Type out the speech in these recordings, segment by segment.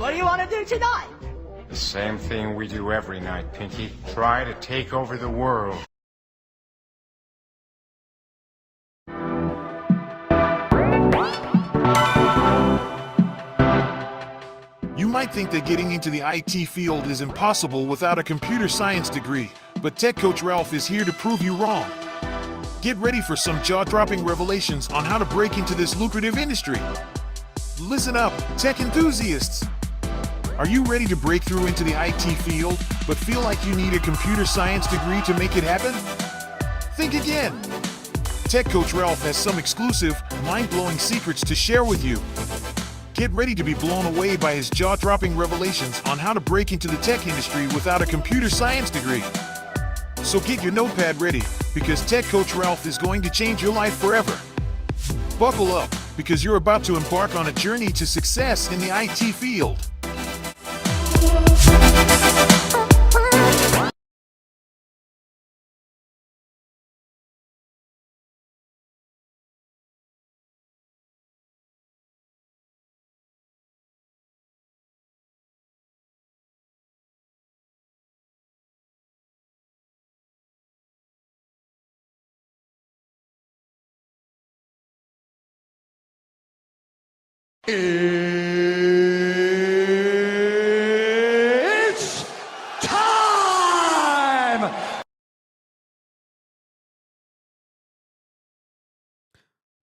What do you want to do tonight? The same thing we do every night, Pinky. Try to take over the world. You might think that getting into the IT field is impossible without a computer science degree, but Tech Coach Ralph is here to prove you wrong. Get ready for some jaw-dropping revelations on how to break into this lucrative industry. Listen up, tech enthusiasts! Are you ready to break through into the IT field, but feel like you need a computer science degree to make it happen? Think again! Tech Coach Ralph has some exclusive, mind-blowing secrets to share with you. Get ready to be blown away by his jaw-dropping revelations on how to break into the tech industry without a computer science degree. So get your notepad ready, because Tech Coach Ralph is going to change your life forever. Buckle up, because you're about to embark on a journey to success in the IT field. It's time!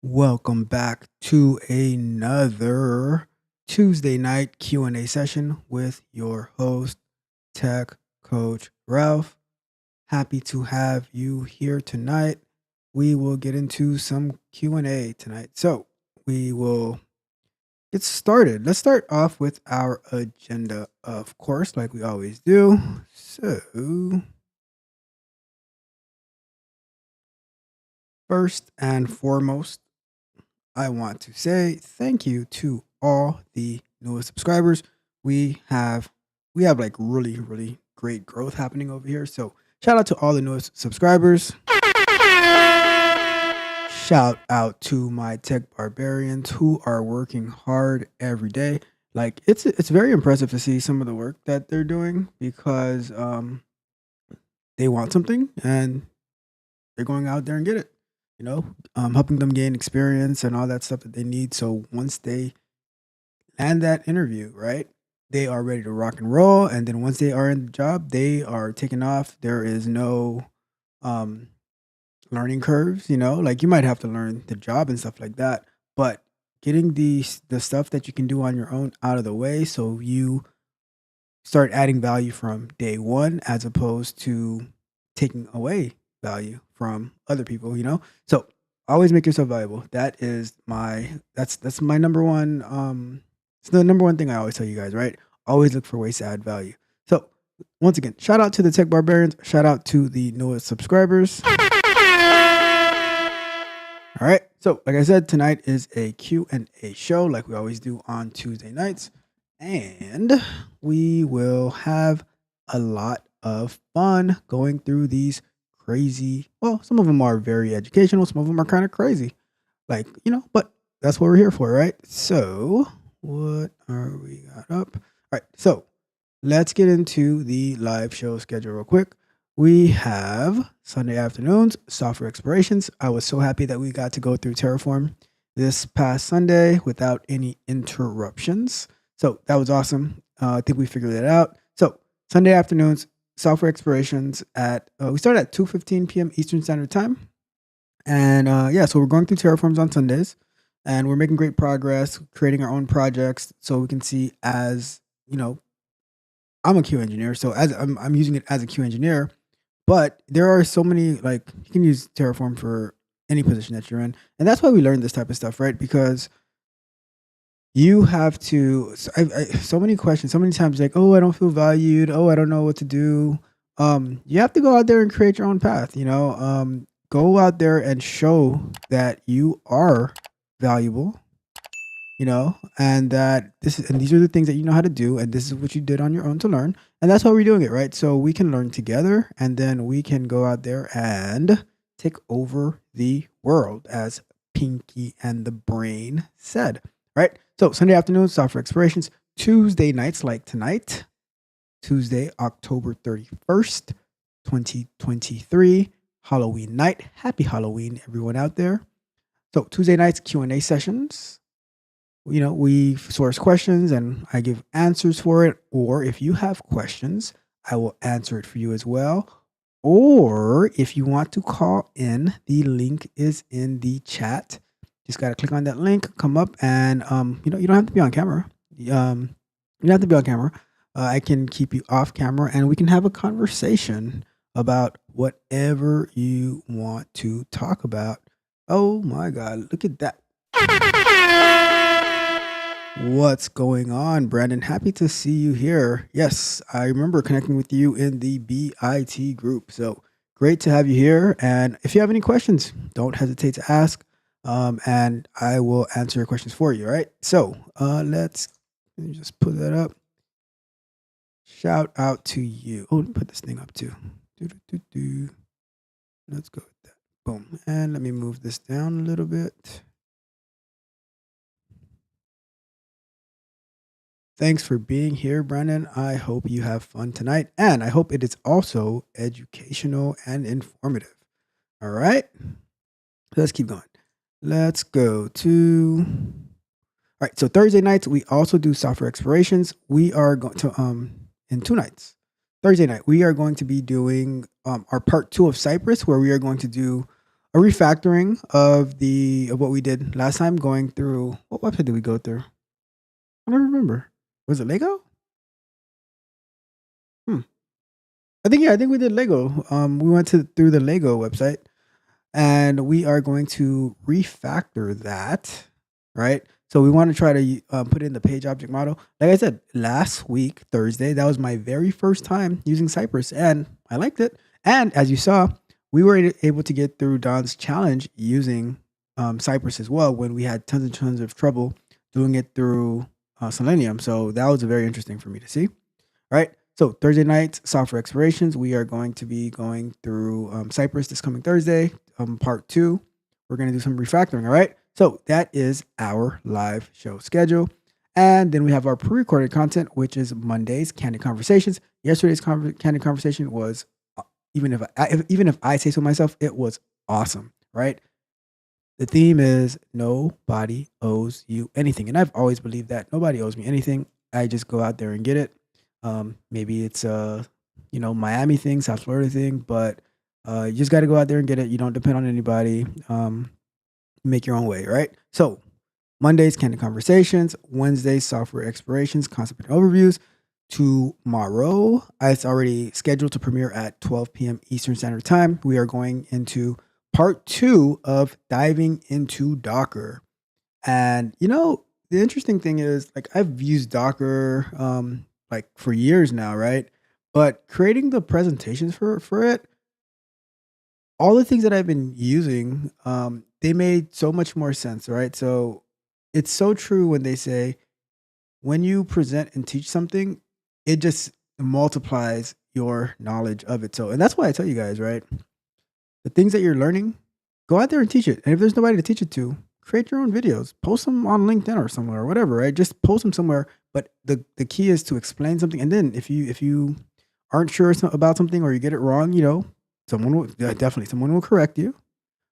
Welcome back to another Tuesday night Q&A session with your host, Tech Coach Ralph. Happy to have you here tonight. We will get into some Q&A tonight. So we will get started. Let's start off with our agenda, of course, like we always do. So first and foremost, I want to say thank you to all the newest subscribers. We have like really great growth happening over here. So shout out to all the newest subscribers. Shout out to my tech barbarians who are working hard every day. Like it's very impressive to see some of the work that they're doing because they want something and they're going out there and get it. You know, helping them gain experience and all that stuff that they need. So once they land that interview, right, they are ready to rock and roll. And then once they are in the job, they are taking off. There is no learning curves, you know, like you might have to learn the job and stuff like that. But getting the stuff that you can do on your own out of the way so you start adding value from day one as opposed to taking away value from other people, you know? So always make yourself valuable. That's my number one, it's the number one thing I always tell you guys, right? Always look for ways to add value. So once again, shout out to the tech barbarians, shout out to the newest subscribers. All right. So like I said, tonight is a Q&A show like we always do on Tuesday nights. And we will have a lot of fun going through these crazy, well, some of them are very educational, some of them are kind of crazy, like, you know, but that's what we're here for, right? So what are we got up? All right, so let's get into the live show schedule real quick. We have Sunday afternoons, software explorations. I was so happy that we got to go through Terraform this past Sunday without any interruptions. So that was awesome. I think we figured that out. So Sunday afternoons, software explorations at we start at 2:15 p.m. Eastern Standard Time, and so we're going through Terraforms on Sundays, and we're making great progress creating our own projects so we can see, as you know, I'm a Q engineer, so as I'm using it as a Q engineer, but there are so many, like, you can use Terraform for any position that you're in, and that's why we learn this type of stuff, right? Because you have to, so many questions, so many times, like, oh, I don't feel valued. Oh, I don't know what to do. You have to go out there and create your own path, you know, go out there and show that you are valuable, you know, and that these are the things that you know how to do. And this is what you did on your own to learn. And that's why we're doing it, right? So we can learn together and then we can go out there and take over the world, as Pinky and the Brain said, right? So Sunday afternoon, software explorations, Tuesday nights like tonight, Tuesday, October 31st, 2023, Halloween night. Happy Halloween, everyone out there. So Tuesday nights, Q&A sessions. We source questions and I give answers for it. Or if you have questions, I will answer it for you as well. Or if you want to call in, the link is in the chat. Just got to click on that link, come up, and you don't have to be on camera. You don't have to be on camera. I can keep you off camera and we can have a conversation about whatever you want to talk about. Oh my God, look at that. What's going on, Brandon? Happy to see you here. Yes, I remember connecting with you in the BIT group. So great to have you here. And if you have any questions, don't hesitate to ask. And I will answer your questions for you. All right. So let me just put that up. Shout out to you. Oh, let me put this thing up too. Let's go with that. Boom. And let me move this down a little bit. Thanks for being here, Brandon. I hope you have fun tonight. And I hope it is also educational and informative. All right. Let's keep going. Let's go to... All right. So Thursday nights, we also do software explorations. We are going to... in 2 nights. Thursday night, we are going to be doing our part 2 of Cypress, where we are going to do a refactoring of what we did last time, going through... What website did we go through? I don't remember. Was it Lego? I think we did Lego. We went through the Lego website, and we are going to refactor that, right? So we want to try to put in the page object model. Like I said, last week, Thursday, that was my very first time using Cypress, and I liked it. And as you saw, we were able to get through Don's challenge using Cypress as well when we had tons and tons of trouble doing it through Selenium. So that was very interesting for me to see. All right. So Thursday nights, software explorations. We are going to be going through Cypress this coming Thursday, part 2. We're going to do some refactoring. All right. So that is our live show schedule. And then we have our pre-recorded content, which is Monday's Candid Conversations. Yesterday's Candid Conversation was, even if I say so myself, it was awesome. Right. The theme is nobody owes you anything. And I've always believed that nobody owes me anything. I just go out there and get it. Maybe it's Miami thing, South Florida thing, but you just got to go out there and get it. You don't depend on anybody. Make your own way, right? So Mondays, Candid Conversations. Wednesdays, Software Explorations, Concept and Overviews. Tomorrow, it's already scheduled to premiere at 12 p.m. Eastern Standard Time. We are going into part 2 of diving into Docker. And, the interesting thing is, like, I've used Docker, for years now, right? But creating the presentations for it, all the things that I've been using, they made so much more sense, right? So it's so true when they say, when you present and teach something, it just multiplies your knowledge of it. So, and that's why I tell you guys, right? The things that you're learning, go out there and teach it. And if there's nobody to teach it to, create your own videos, post them on LinkedIn or somewhere or whatever, right? Just post them somewhere. But the key is to explain something. And then if you aren't sure about something or you get it wrong, someone will correct you,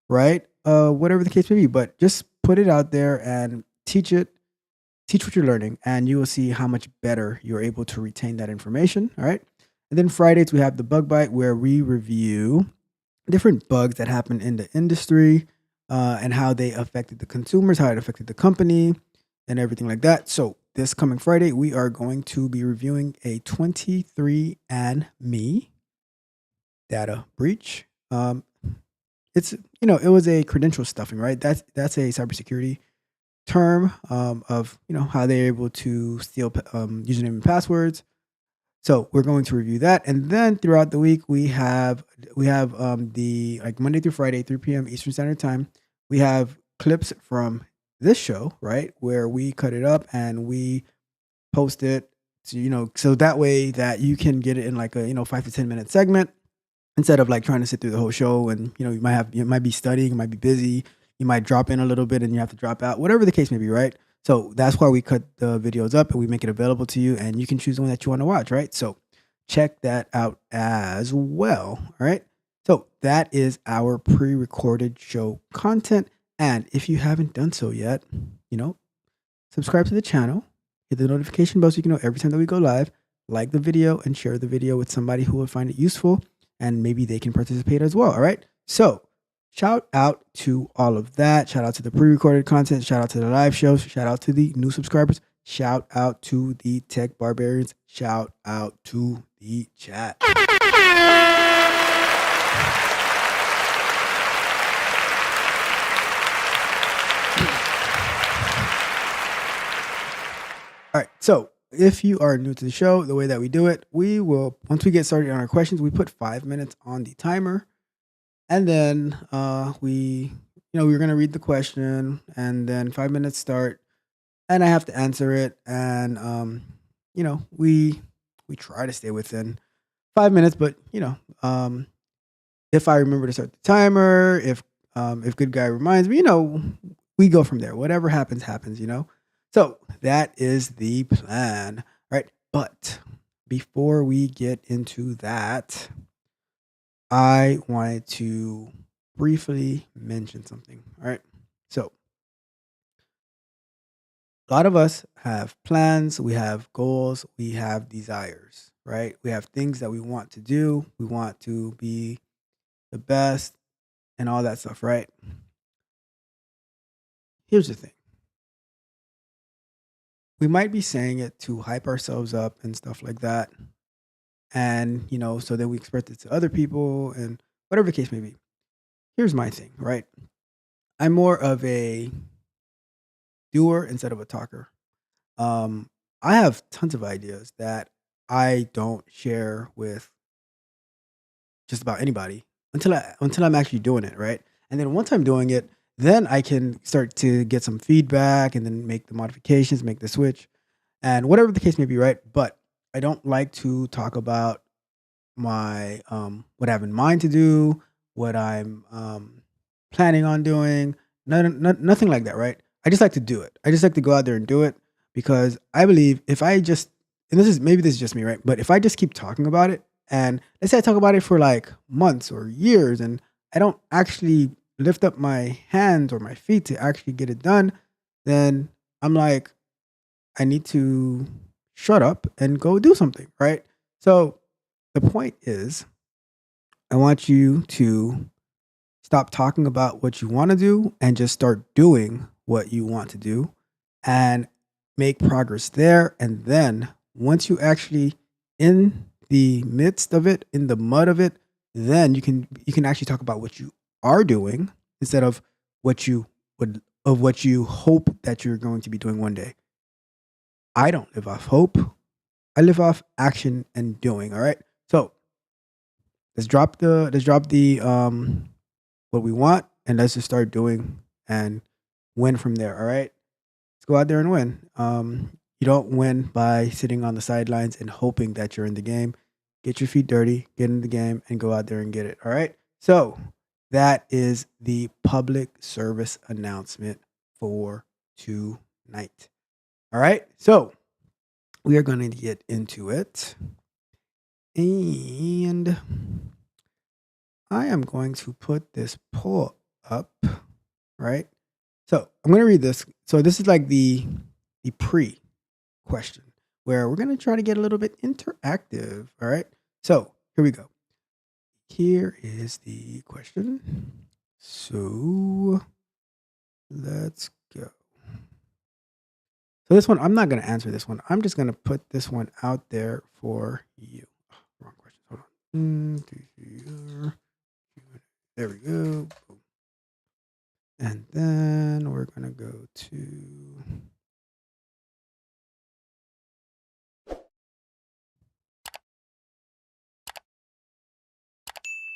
right? Whatever the case may be, but just put it out there and teach what you're learning, and you will see how much better you're able to retain that information. All right. And then Fridays, we have the Bug Bite, where we review different bugs that happen in the industry and how they affected the consumers, how it affected the company, and everything like that. So this coming Friday, we are going to be reviewing a 23andMe data breach. It's it was a credential stuffing, right? That's a cybersecurity term of how they're able to steal username and passwords. So we're going to review that, and then throughout the week we have the Monday through Friday, 3 p.m. Eastern Standard Time. We have clips from this show, right, where we cut it up and we post it, so that way that you can get it in like a 5 to 10 minute segment instead of like trying to sit through the whole show. And you might be studying, you might be busy, you might drop in a little bit and you have to drop out, whatever the case may be, right? So that's why we cut the videos up and we make it available to you, and you can choose the one that you want to watch, right? So check that out as well. All right. So that is our pre-recorded show content. And if you haven't done so yet, subscribe to the channel, hit the notification bell so you can know every time that we go live, like the video and share the video with somebody who will find it useful, and maybe they can participate as well. All right. So shout out to all of that. Shout out to the pre-recorded content. Shout out to the live shows. Shout out to the new subscribers. Shout out to the tech barbarians. Shout out to the chat. All right. So if you are new to the show, the way that we do it, we will, once we get started on our questions, we put 5 minutes on the timer. And then we're going to read the question, and then 5 minutes start, and I have to answer it. And, we try to stay within 5 minutes, but, if I remember to start the timer, if good guy reminds me, we go from there. Whatever happens, happens, So that is the plan, right? But before we get into that, I wanted to briefly mention something. All right. So a lot of us have plans, we have goals, we have desires, right? We have things that we want to do. We want to be the best and all that stuff, right? Here's the thing. We might be saying it to hype ourselves up and stuff like that. And, so then we express it to other people and whatever the case may be. Here's my thing, right? I'm more of a doer instead of a talker. I have tons of ideas that I don't share with just about anybody until I'm actually doing it, right? And then once I'm doing it, then I can start to get some feedback and then make the modifications, make the switch, and whatever the case may be, right? But I don't like to talk about my what I have in mind to do, what I'm planning on doing, nothing like that, right? I just like to do it. I just like to go out there and do it, because I believe if I just, and maybe this is just me, right? But if I just keep talking about it, and let's say I talk about it for like months or years, and I don't actually lift up my hands or my feet to actually get it done, then I'm like, I need to shut up and go do something, right? So the point is, I want you to stop talking about what you want to do and just start doing what you want to do and make progress there. And then once you actually in the midst of it, in the mud of it, then you can actually talk about what you are doing instead of what you hope that you're going to be doing one day. I don't live off hope. I live off action and doing. All right. So let's drop the what we want, and let's just start doing and win from there. All right. Let's go out there and win. You don't win by sitting on the sidelines and hoping that you're in the game. Get your feet dirty, get in the game, and go out there and get it. All right. So that is the public service announcement for tonight. All right. So we are going to get into it. And I am going to put this poll up, right? So I'm going to read this. So this is like the pre-question where we're going to try to get a little bit interactive, all right? So here we go. Here is the question. So let's go. So this one, I'm not going to answer this one. I'm just going to put this one out there for you. Oh, wrong question. Hold on. There we go. Boom. And then we're going to go to...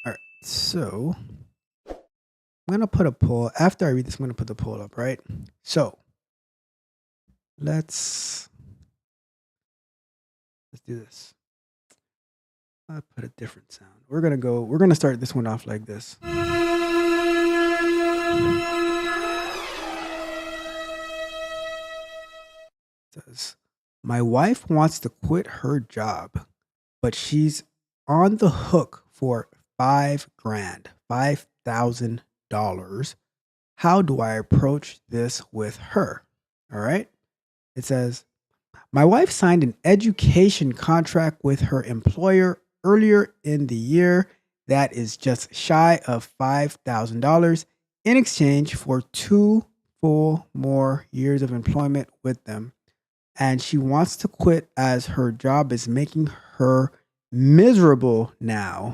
All right. So I'm going to put a poll. After I read this, I'm going to put the poll up, right? So let's do this. I'll put a different sound. We're going to start this one off like this. says, my wife wants to quit her job, but she's on the hook for $5,000, $5,000. How do I approach this with her? All right. It says, my wife signed an education contract with her employer earlier in the year that is just shy of $5,000 in exchange for 2 full more years of employment with them. And she wants to quit as her job is making her miserable now.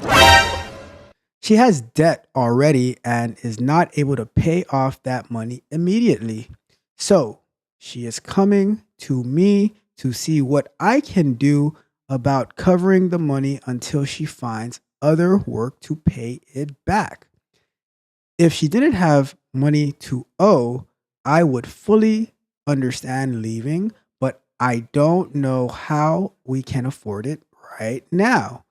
She has debt already and is not able to pay off that money immediately. So she is coming to me to see what I can do about covering the money until she finds other work to pay it back. If she didn't have money to owe, I would fully understand leaving, but I don't know how we can afford it right now.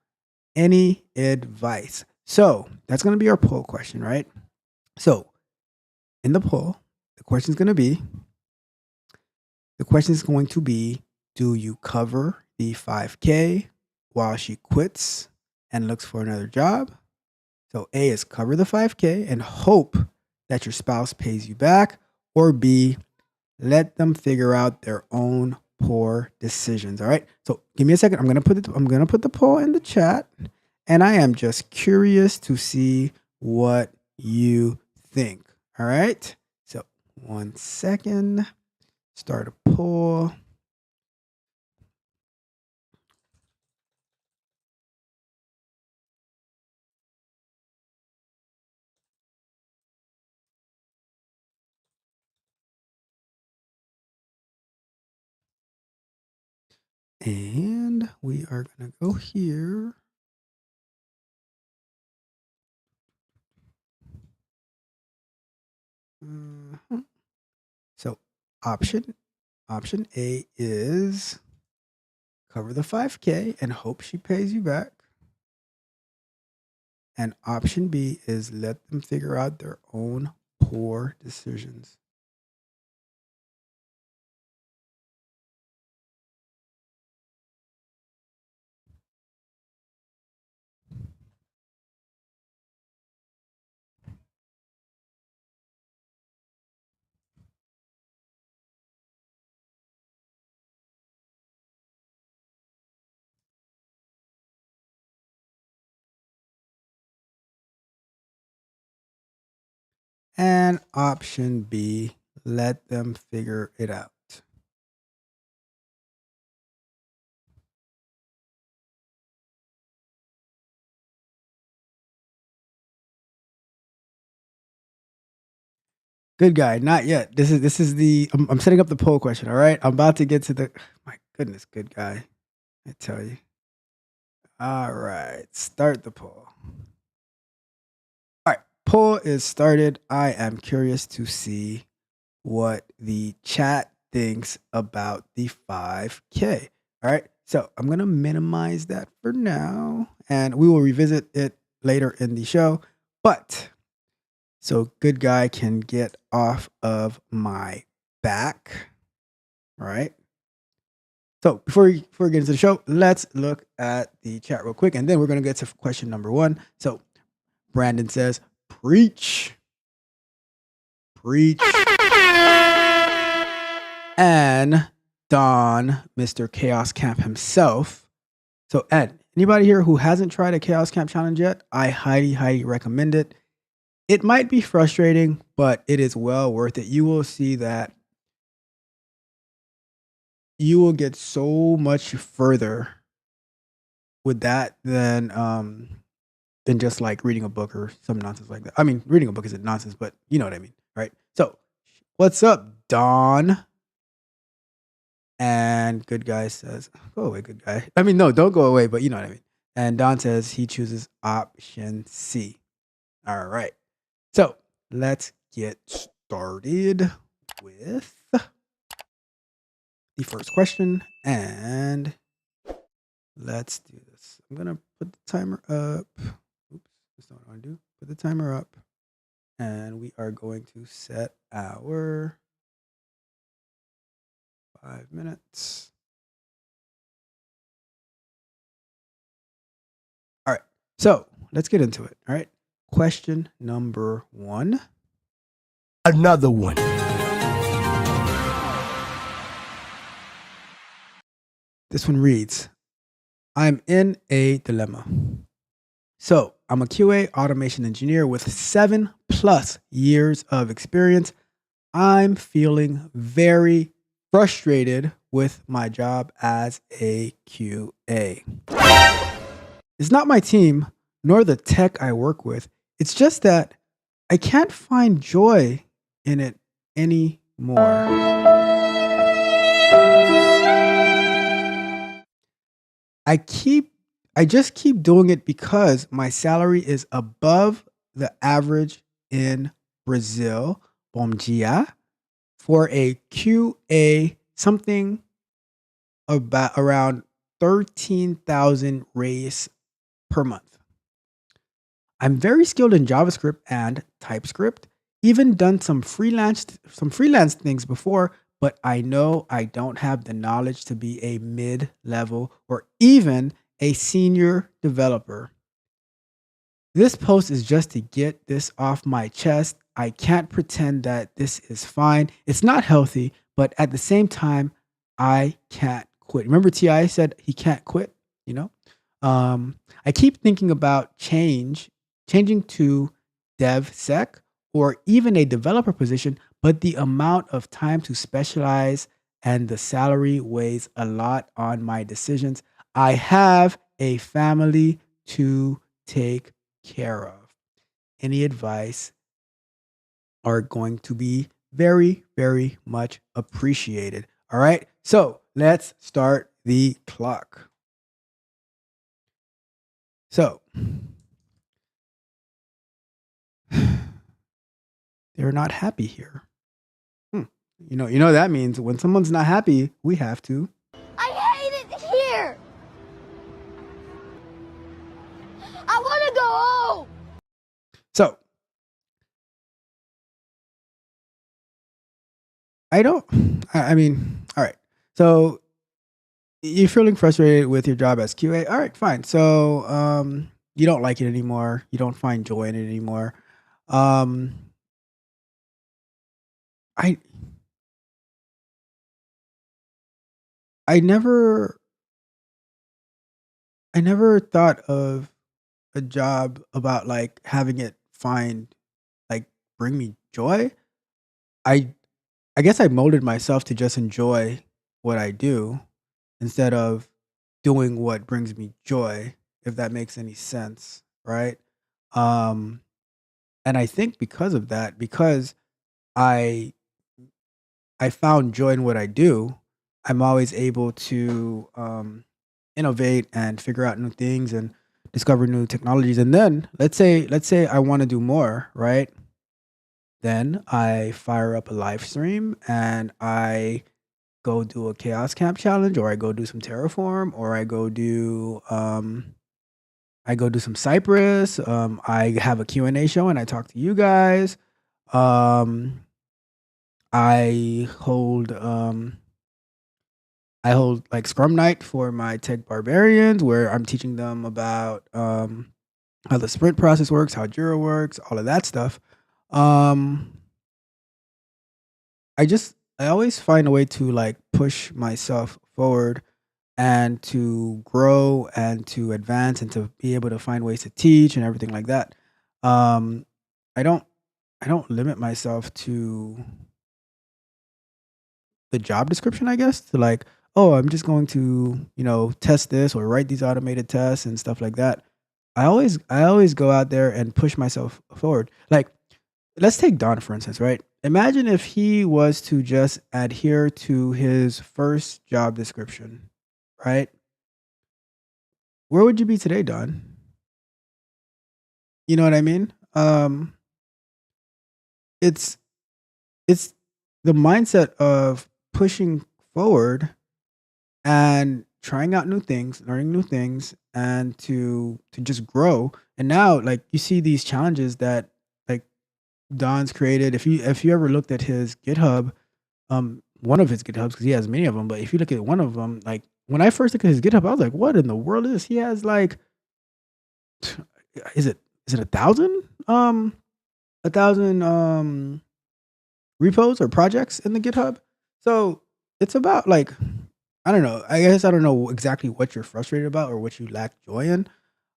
Any advice? So that's going to be our poll question, right? So in the poll, the question is going to be, do you cover the 5K while she quits and looks for another job? So A is cover the 5K and hope that your spouse pays you back, or B, let them figure out their own poor decisions. All right. So give me a second. I'm gonna put the poll in the chat, and I am just curious to see what you think. All right. So 1 second. Start a poll. And we are going to go here. So option A is cover the 5K and hope she pays you back. And option B is let them figure out their own poor decisions. And option B, let them figure it out. Good guy, not yet. This is the I'm setting up the poll question. All right, I'm about to get to the. My goodness, good guy, I tell you. All right, start the poll. All right, poll is started. I am curious to see what the chat thinks about the 5K. All right, so I'm gonna minimize that for now, and we will revisit it later in the show. But so good guy can get off of my back. All right. So before we get into the show, let's look at the chat real quick, and then we're gonna get to question number 1. So Brandon says, "Preach, preach," and Don, Mr. Chaos Camp himself. So Ed, anybody here who hasn't tried a Chaos Camp challenge yet, I highly recommend it. It might be frustrating, but it is well worth it. You will see that you will get so much further with that than just like reading a book or some nonsense like that. I mean, reading a book isn't nonsense, but you know what I mean, right? So, what's up, Don? And good guy says, "Go away, good guy." I mean, no, don't go away, but you know what I mean. And Don says he chooses option C. All right. So let's get started with the first question, and let's do this. I'm gonna put the timer up. Oops, that's not what I want to do. Put the timer up, and we are going to set our 5 minutes. All right. So let's get into it. All right. Question number 1. Another one. This one reads, I'm in a dilemma. So I'm a QA automation engineer with 7+ years of experience. I'm feeling very frustrated with my job as a QA. It's not my team, nor the tech I work with. It's just that I can't find joy in it anymore. I just keep doing it because my salary is above the average in Brazil. Bom dia. For a QA, something about around 13,000 reais per month. I'm very skilled in JavaScript and TypeScript. Even done some freelance things before, but I know I don't have the knowledge to be a mid-level or even a senior developer. This post is just to get this off my chest. I can't pretend that this is fine. It's not healthy, but at the same time, I can't quit. Remember T.I. said he can't quit, you know? I keep thinking about changing to DevSec or even a developer position, but the amount of time to specialize and the salary weighs a lot on my decisions. I have a family to take care of. Any advice are going to be very, very much appreciated. All right. So let's start the clock. So they're not happy here. You know that means when someone's not happy, we have to. I hate it here. I want to go home. So I mean, all right. So you're feeling frustrated with your job as QA. All right, fine. So you don't like it anymore. You don't find joy in it anymore. I never thought of a job about like having it bring me joy. I guess I molded myself to just enjoy what I do instead of doing what brings me joy, if that makes any sense, right? Um and I think because of that, because I found joy in what I do, I'm always able to innovate and figure out new things and discover new technologies. And then let's say I want to do more, right? Then I fire up a live stream and I go do a chaos camp challenge, or I go do some Terraform, or I go do some Cypress. I have a Q&A show and I talk to you guys. I hold like Scrum Night for my tech barbarians, where I'm teaching them about how the sprint process works, how Jira works, all of that stuff. I always find a way to like push myself forward and to grow and to advance and to be able to find ways to teach and everything like that. I don't limit myself to the job description, I guess, to like, oh, I'm just going to, test this or write these automated tests and stuff like that. I always go out there and push myself forward. Like, let's take Don, for instance, right? Imagine if he was to just adhere to his first job description, right? Where would you be today, Don? You know what I mean? It's the mindset of pushing forward and trying out new things, learning new things, and to just grow. And now, like, you see these challenges that like Don's created. If you ever looked at his GitHub, one of his GitHubs because he has many of them. But if you look at one of them, like when I first looked at his GitHub, I was like, "What in the world is this?" He has like, is it 1,000 repos or projects in the GitHub? So it's about like, I don't know. I guess I don't know exactly what you're frustrated about or what you lack joy in,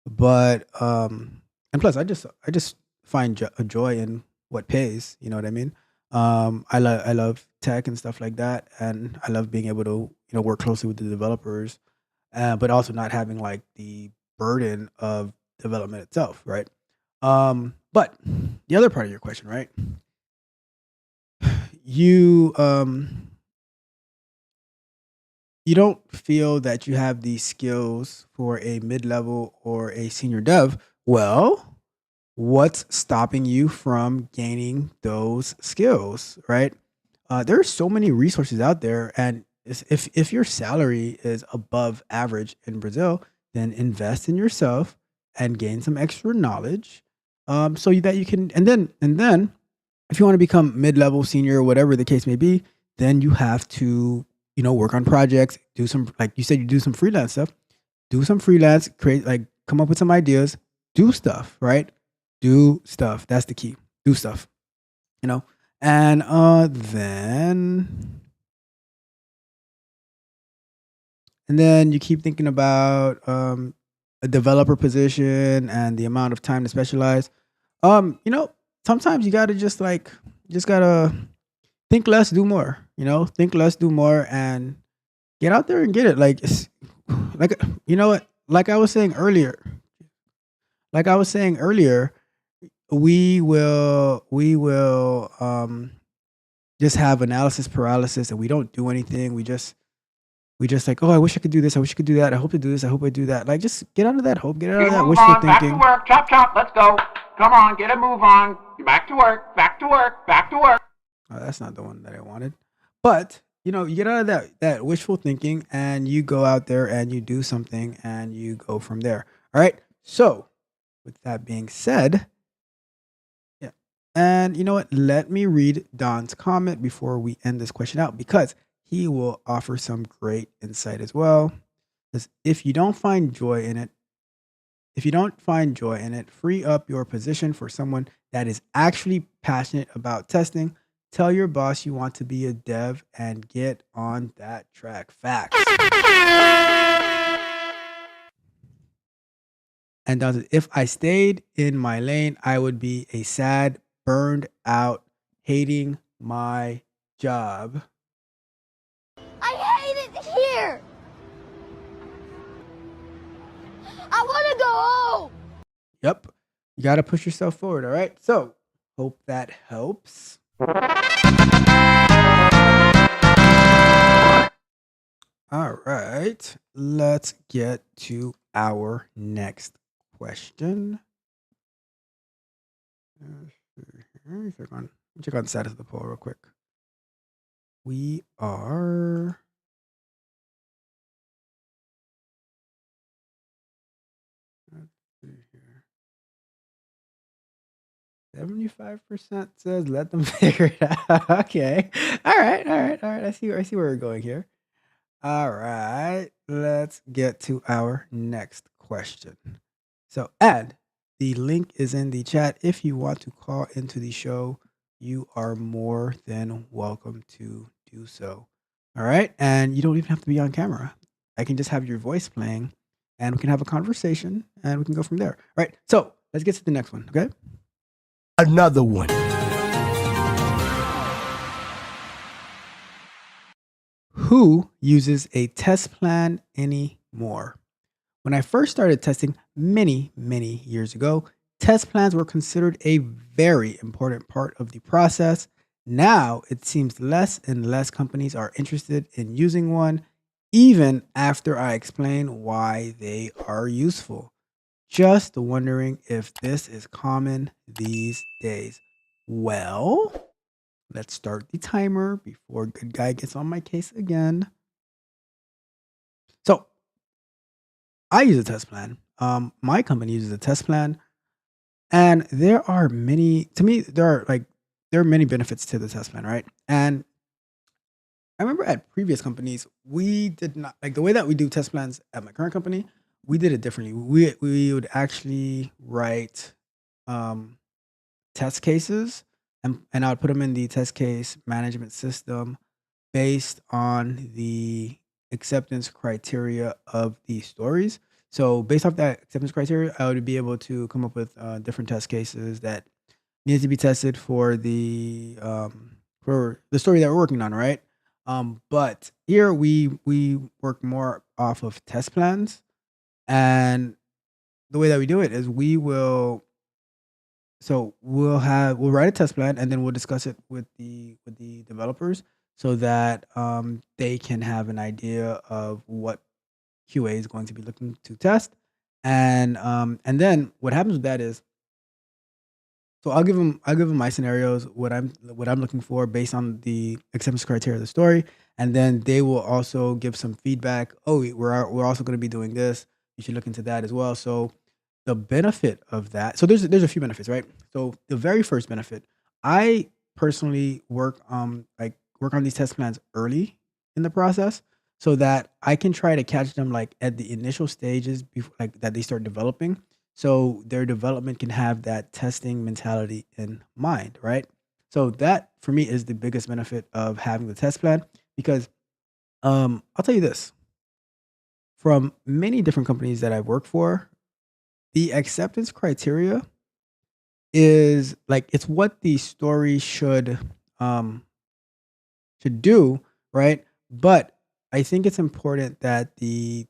but and plus I just find a joy in what pays. You know what I mean? I love tech and stuff like that, and I love being able to work closely with the developers, but also not having like the burden of development itself, right? But the other part of your question, right? You you don't feel that you have the skills for a mid-level or a senior dev. Well, what's stopping you from gaining those skills, right? There are so many resources out there, and if your salary is above average in Brazil, then invest in yourself and gain some extra knowledge, so that you can, and then if you want to become mid-level, senior, whatever the case may be, then you have to work on projects, do some, like you said, you do some freelance stuff, do some freelance, create, like, come up with some ideas, do stuff, right? Do stuff. That's the key. Do stuff, you know? And then you keep thinking about a developer position and the amount of time to specialize. Sometimes you gotta just gotta think less, do more. Think less, do more, and get out there and get it. Like, like, you know what? Like I was saying earlier, we will just have analysis paralysis, and we don't do anything. We just like, oh, I wish I could do this. I wish I could do that. I hope to do this. I hope I do that. Like, just get out of that hope. Get out of that wishful Back to thinking. work. Chop, chop. Let's go. Come on, get a move on. Back to work. Back to work. Back to work. Oh, that's not the one that I wanted. But you get out of that wishful thinking, and you go out there and you do something, and you go from there. All right. So, with that being said, yeah. And you know what? Let me read Don's comment before we end this question out, because he will offer some great insight as well. Because if you don't find joy in it, free up your position for someone that is actually passionate about testing. Tell your boss you want to be a dev and get on that track. Facts. And Don says, if I stayed in my lane, I would be a sad, burned out, hating my job. I hate it here. I want to go home. Yep. You got to push yourself forward. All right. So, hope that helps. All right. Let's get to our next question. Check on the status of the poll real quick. We are 75% says let them figure it out. Okay. All right. I see where we're going here. All right. Let's get to our next question. So, and the link is in the chat. If you want to call into the show, you are more than welcome to do so. All right. And you don't even have to be on camera. I can just have your voice playing, and we can have a conversation, and we can go from there. All right. So let's get to the next one. Okay. Another one. Who uses a test plan anymore? When I first started testing many years ago, test plans were considered a very important part of the process. Now it seems less and less companies are interested in using one, even after I explain why they are useful. Just wondering if this is common these days. Well, let's start the timer before good guy gets on my case again. So, I use a test plan. My company uses a test plan, and there are many. To me, there are many benefits to the test plan, right? And I remember at previous companies, we did not like the way that we do test plans at my current company. We did it differently. We would actually write um, test cases, and I would put them in the test case management system based on the acceptance criteria of the stories. So based off that acceptance criteria, I would be able to come up with different test cases that needed to be tested for the story that we're working on, right? But here we work more off of test plans, and the way that we do it is we'll write a test plan and then we'll discuss it with the developers so that they can have an idea of what QA is going to be looking to test, and then what happens with that is so I'll give them my scenarios, what I'm looking for based on the acceptance criteria of the story, and then they will also give some feedback. Oh, we're also going to be doing this. You should look into that as well. So the benefit of that, so there's a few benefits, right? So the very first benefit, I personally work on these test plans early in the process so that I can try to catch them like at the initial stages before like that they start developing so their development can have that testing mentality in mind, right? So that for me is the biggest benefit of having the test plan because I'll tell you this, from many different companies that I've worked for, the acceptance criteria is like it's what the story um should do, right? But I think it's important that the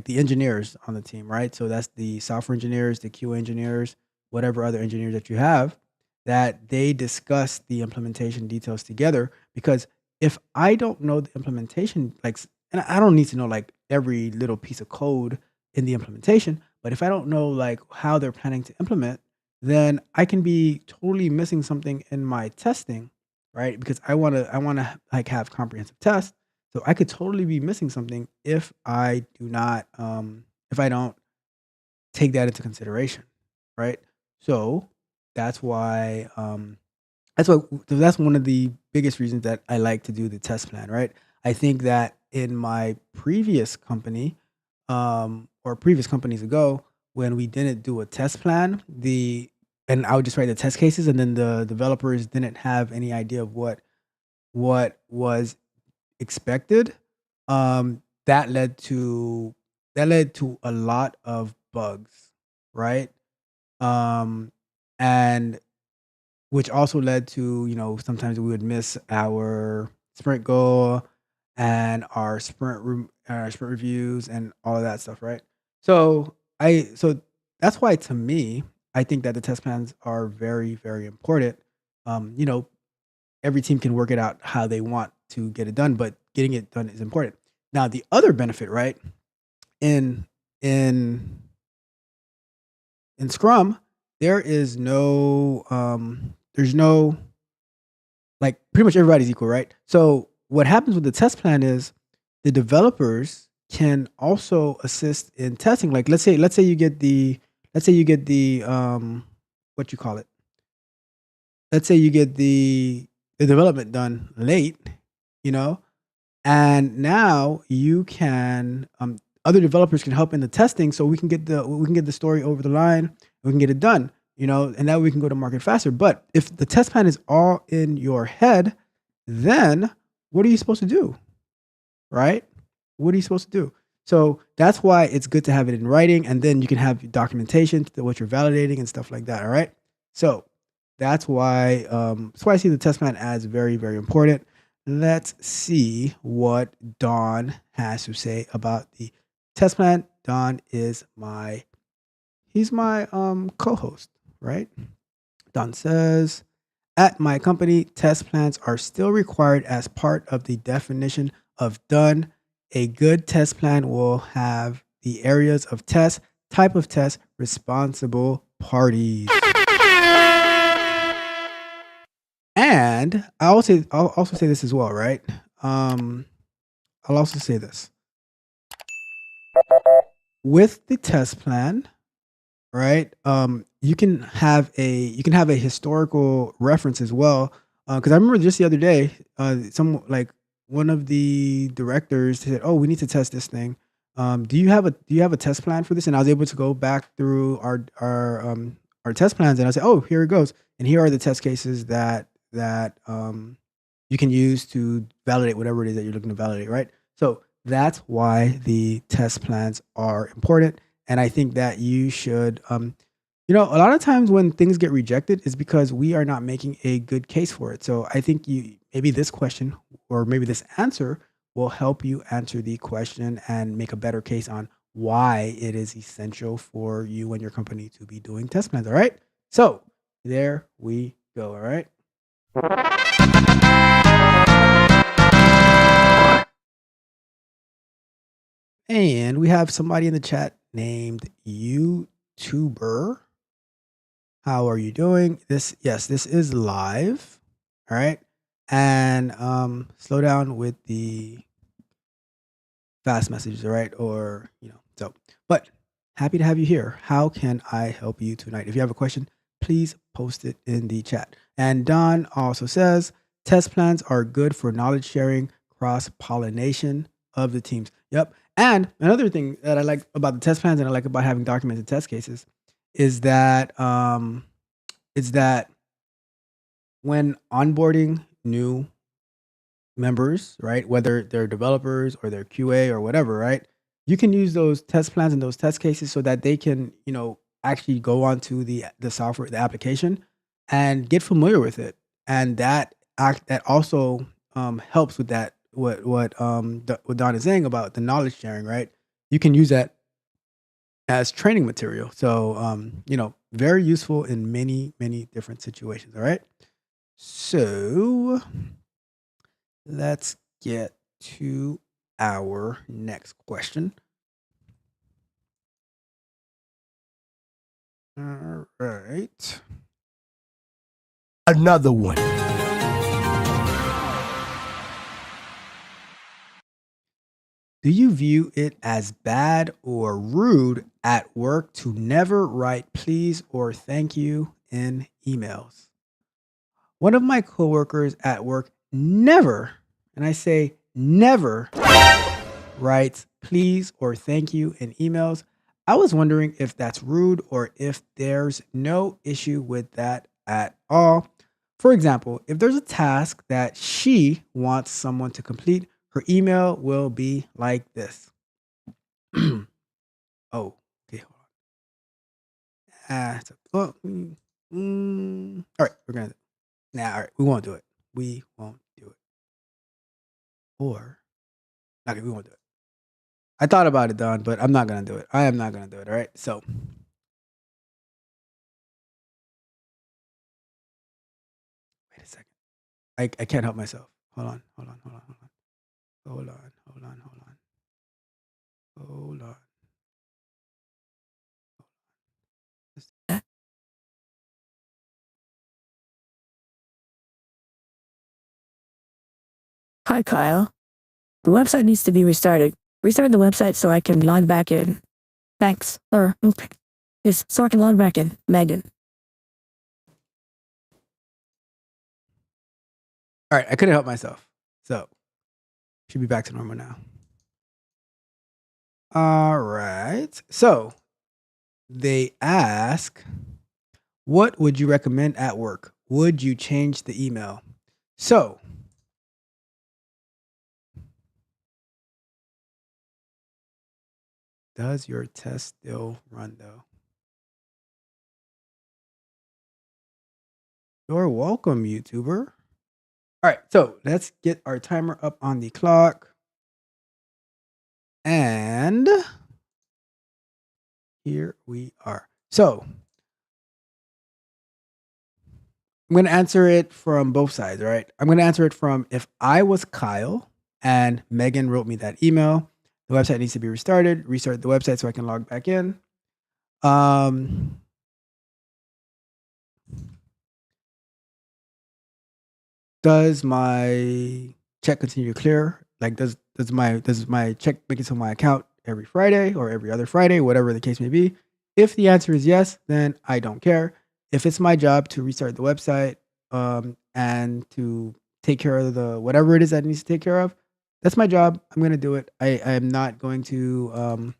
engineers on the team, right? So that's the software engineers, the QA engineers, whatever other engineers that you have, that they discuss the implementation details together. Because if I don't know the implementation, and I don't need to know like every little piece of code in the implementation, but if I don't know like how they're planning to implement, then I can be totally missing something in my testing, right? Because I wanna like have comprehensive tests. So I could totally be missing something if I do not if I don't take that into consideration, right? So that's why that's one of the biggest reasons that I like to do the test plan, right? I think that in my previous company, or previous companies ago, when we didn't do a test plan, the and I would just write the test cases, and then the developers didn't have any idea of what was expected. That led to a lot of bugs, right? Um, and which also led to, sometimes we would miss our sprint goal and our sprint reviews and all of that stuff, right? So that's why to me, I think that the test plans are very, very important. Um, you know, every team can work it out how they want to get it done, but getting it done is important. Now, the other benefit, right, in in in Scrum, there is there's no like pretty much everybody's equal, right? So what happens with the test plan is the developers can also assist in testing. Like let's say you get the what you call it. Let's say you get the development done late, you know, and now you can other developers can help in the testing so we can get the story over the line, we can get it done, and that way we can go to market faster. But if the test plan is all in your head, then what are you supposed to do, right? What are you supposed to do? So that's why it's good to have it in writing, and then you can have documentation to what you're validating and stuff like that. All right. So that's why I see the test plan as very, very important. Let's see what Don has to say about the test plan. Don is he's my co-host, right? Don says, at my company, test plans are still required as part of the definition of done. A good test plan will have the areas of test, type of test, responsible parties. And I'll also say this as well, right? I'll also say this. With the test plan, right? You can have a historical reference as well. Because I remember just the other day, some like one of the directors said, "Oh, we need to test this thing. Do you have a test plan for this?" And I was able to go back through our test plans, and I said, "Oh, here it goes. And here are the test cases that you can use to validate whatever it is that you're looking to validate." Right. So that's why the test plans are important, and I think that you should. A lot of times when things get rejected is because we are not making a good case for it. So I think maybe this question or maybe this answer will help you answer the question and make a better case on why it is essential for you and your company to be doing test plans. All right. So there we go. All right. And we have somebody in the chat named YouTuber. How are you doing? This is live. All right. And slow down with the fast messages, all right? Or, but happy to have you here. How can I help you tonight? If you have a question, please post it in the chat. And Don also says test plans are good for knowledge sharing, cross pollination of the teams. Yep. And another thing that I like about the test plans and I like about having documented test cases is that when onboarding new members, right, whether they're developers or they're QA or whatever, right, you can use those test plans and those test cases so that they can, actually go onto the software, the application, and get familiar with it, and that also helps with that. What Don is saying about the knowledge sharing, right? You can use that as training material. So, very useful in many, many different situations. All right. So let's get to our next question. All right. Another one. Do you view it as bad or rude at work to never write please or thank you in emails? One of my coworkers at work never, and I say never, writes please or thank you in emails. I was wondering if that's rude or if there's no issue with that at all. For example, if there's a task that she wants someone to complete, her email will be like this. Oh, okay, hold on. All right, we're gonna. Nah, all right, we won't do it. We won't do it. Or, okay, we won't do it. I thought about it, Don, but I'm not gonna do it. I am not gonna do it. All right, so. Wait a second. I can't help myself. Hold on. Hi, Kyle. The website needs to be restarted. Restart the website so I can log back in. Thanks. Yes, so I can log back in. Megan. All right, I couldn't help myself. So, should be back to normal now. All right. So, they ask, what would you recommend at work? Would you change the email? So, does your test still run though? You're welcome, YouTuber. All right, so let's get our timer up on the clock. And here we are. So I'm going to answer it from both sides, all right? I'm going to answer it from if I was Kyle and Megan wrote me that email, the website needs to be restarted, restart the website so I can log back in. Does my check continue to clear? Like, does my check make it to my account every Friday or every other Friday, whatever the case may be? If the answer is yes, then I don't care. If it's my job to restart the website and to take care of the whatever it is that needs to take care of. That's my job. I'm gonna do it. I am not going to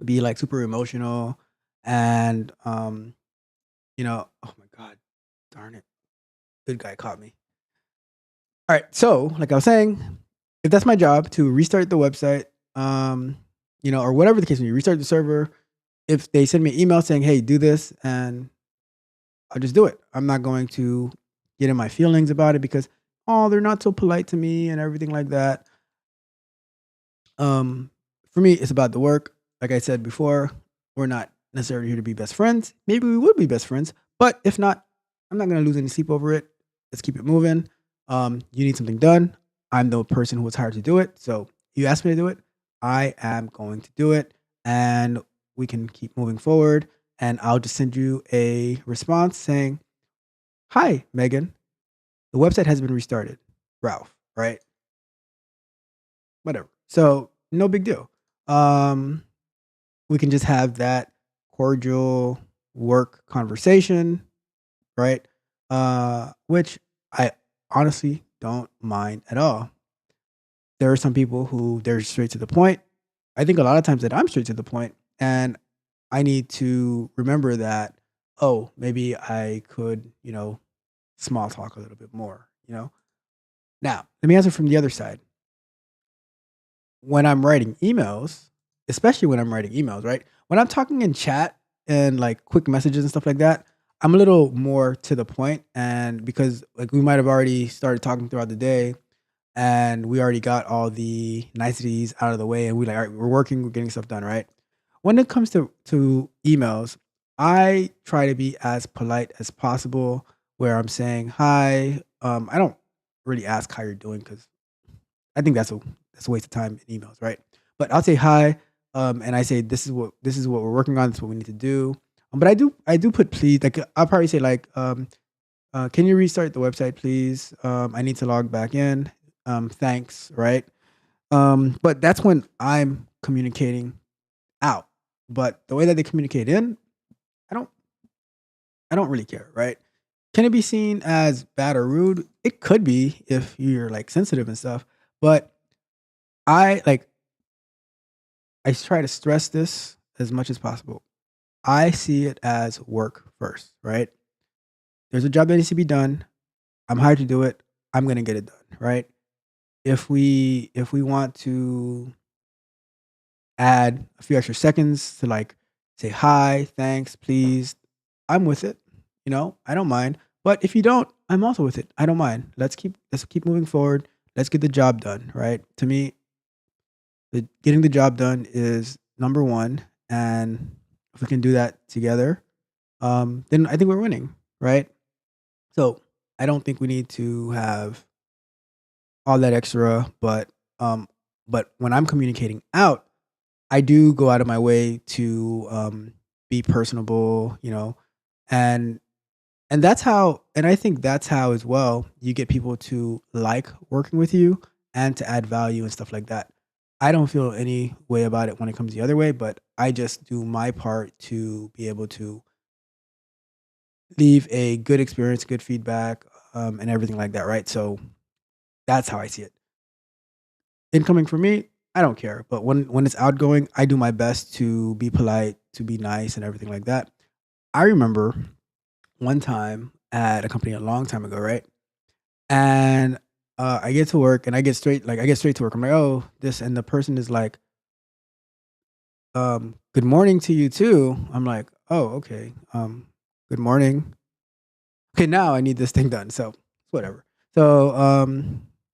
be like super emotional and oh my god, darn it, good guy caught me. All right, so like I was saying, if that's my job to restart the website, or whatever the case may be, restart the server. If they send me an email saying, "Hey, do this," and I'll just do it. I'm not going to get in my feelings about it because they're not so polite to me and everything like that. For me, it's about the work. Like I said before, we're not necessarily here to be best friends. Maybe we would be best friends, but if not, I'm not going to lose any sleep over it. Let's keep it moving. You need something done. I'm the person who was hired to do it. So you asked me to do it. I am going to do it, and we can keep moving forward. And I'll just send you a response saying, "Hi, Megan. The website has been restarted. Ralph," right? Whatever. So no big deal. We can just have that cordial work conversation, right? Which I honestly don't mind at all. There are some people who they're straight to the point. I think a lot of times that I'm straight to the point, and I need to remember that, maybe I could, small talk a little bit more, Now, let me answer from the other side. When I'm writing emails, especially when I'm writing emails, right? When I'm talking in chat and like quick messages and stuff like that, I'm a little more to the point. And because like we might have already started talking throughout the day and we already got all the niceties out of the way and all right, we're working, we're getting stuff done, right? When it comes to emails, I try to be as polite as possible where I'm saying hi. I don't really ask how you're doing because I think that's a waste of time in emails, right? But I'll say hi, and I say this is what we're working on. This is what we need to do. But I do put please. Like I'll probably say like, can you restart the website, please? I need to log back in. Thanks, right? But that's when I'm communicating out. But the way that they communicate in, I don't really care, right? Can it be seen as bad or rude? It could be if you're like sensitive and stuff. But I try to stress this as much as possible. I see it as work first, right? There's a job that needs to be done. I'm hired to do it. I'm going to get it done, right? If we want to add a few extra seconds to like say hi, thanks, please, I'm with it. I don't mind. But if you don't, I'm also with it. I don't mind. Let's keep moving forward. Let's get the job done, right? To me, getting the job done is number one. And if we can do that together, then I think we're winning, right? So I don't think we need to have all that extra, but when I'm communicating out, I do go out of my way to be personable, and that's how, and I think that's how as well you get people to like working with you and to add value and stuff like that. I don't feel any way about it when it comes the other way, but I just do my part to be able to leave a good experience, good feedback, and everything like that, right? So that's how I see it. Incoming for me, I don't care. But when it's outgoing, I do my best to be polite, to be nice, and everything like that. I remember one time at a company a long time ago, right? And I get to work and I get straight to work. I'm like, oh, this, and the person is like, good morning to you too. I'm like, oh, okay. Good morning. Okay, now I need this thing done. So whatever. So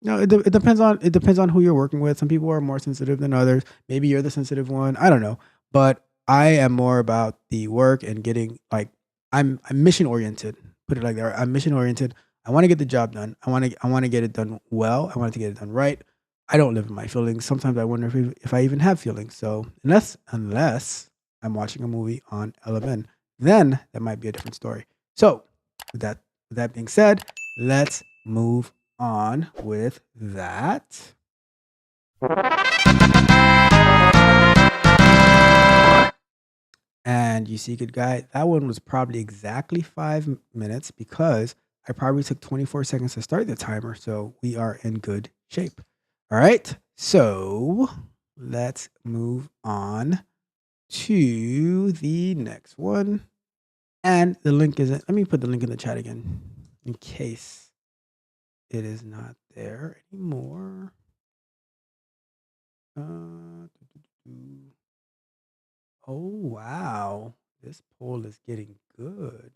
no, it depends on who you're working with. Some people are more sensitive than others. Maybe you're the sensitive one. I don't know. But I am more about the work and getting like I'm mission oriented. Put it like that. I'm mission oriented. I want to get the job done. I want to get it done well. I want to get it done right. I don't live in my feelings. Sometimes I wonder if I even have feelings. So unless I'm watching a movie on LMN, then that might be a different story. So with that being said, let's move on with that. And you see, good guy, that one was probably exactly 5 minutes because I probably took 24 seconds to start the timer, so we are in good shape. All right, so let's move on to the next one. And the link isn't, let me put the link in the chat again in case it is not there anymore. Oh, wow. This poll is getting good.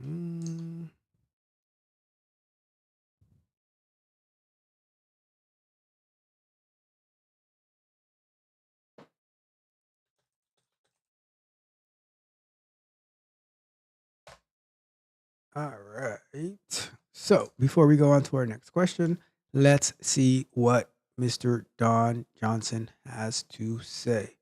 Mm. All right. So before we go on to our next question, let's see what Mr. Don Johnson has to say.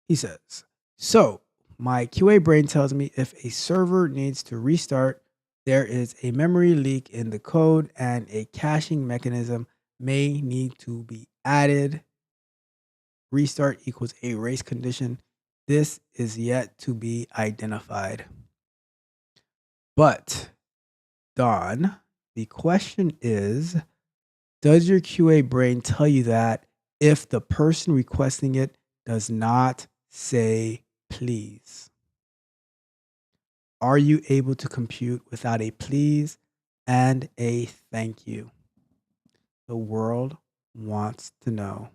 He says, so my QA brain tells me if a server needs to restart, there is a memory leak in the code and a caching mechanism may need to be added. Restart equals a race condition. This is yet to be identified. But, Don, the question is, does your QA brain tell you that if the person requesting it does not say please? Are you able to compute without a please and a thank you? The world wants to know.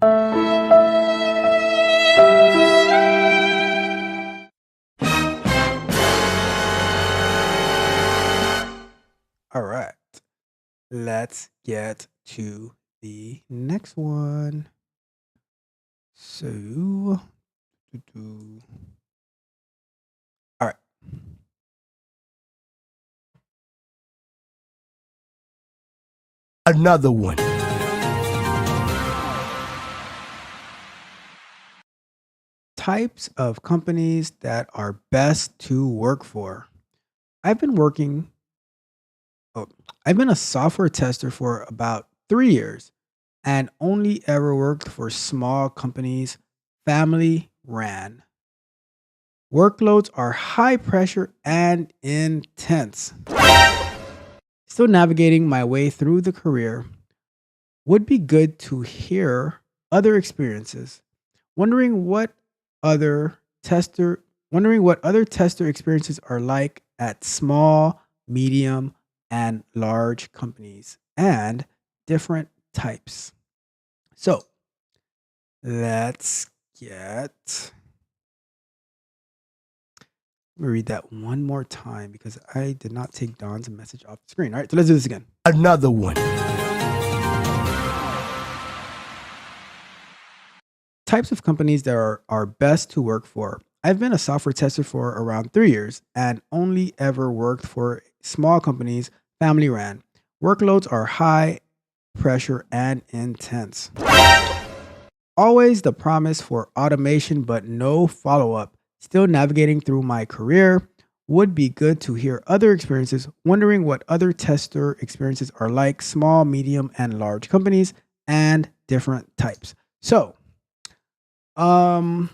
All right. Let's get to the next one. So, all right. Another one. Types of companies that are best to work for. I've been a software tester for about 3 years and only ever worked for small companies, family ran. Workloads are high pressure and intense. Still navigating my way through the career. Would be good to hear other experiences. Wondering what other tester experiences are like at small, medium, and large companies and different types. So let's get. Let me read that one more time because I did not take Don's message off the screen. All right, so let's do this again. Another one. Types of companies that are best to work for. I've been a software tester for around 3 years and only ever worked for small companies, family ran. Workloads are high pressure and intense. Always the promise for automation, but no follow up. Still navigating through my career. Would be good to hear other experiences. Wondering what other tester experiences are like, small, medium, and large companies and different types. So, I'll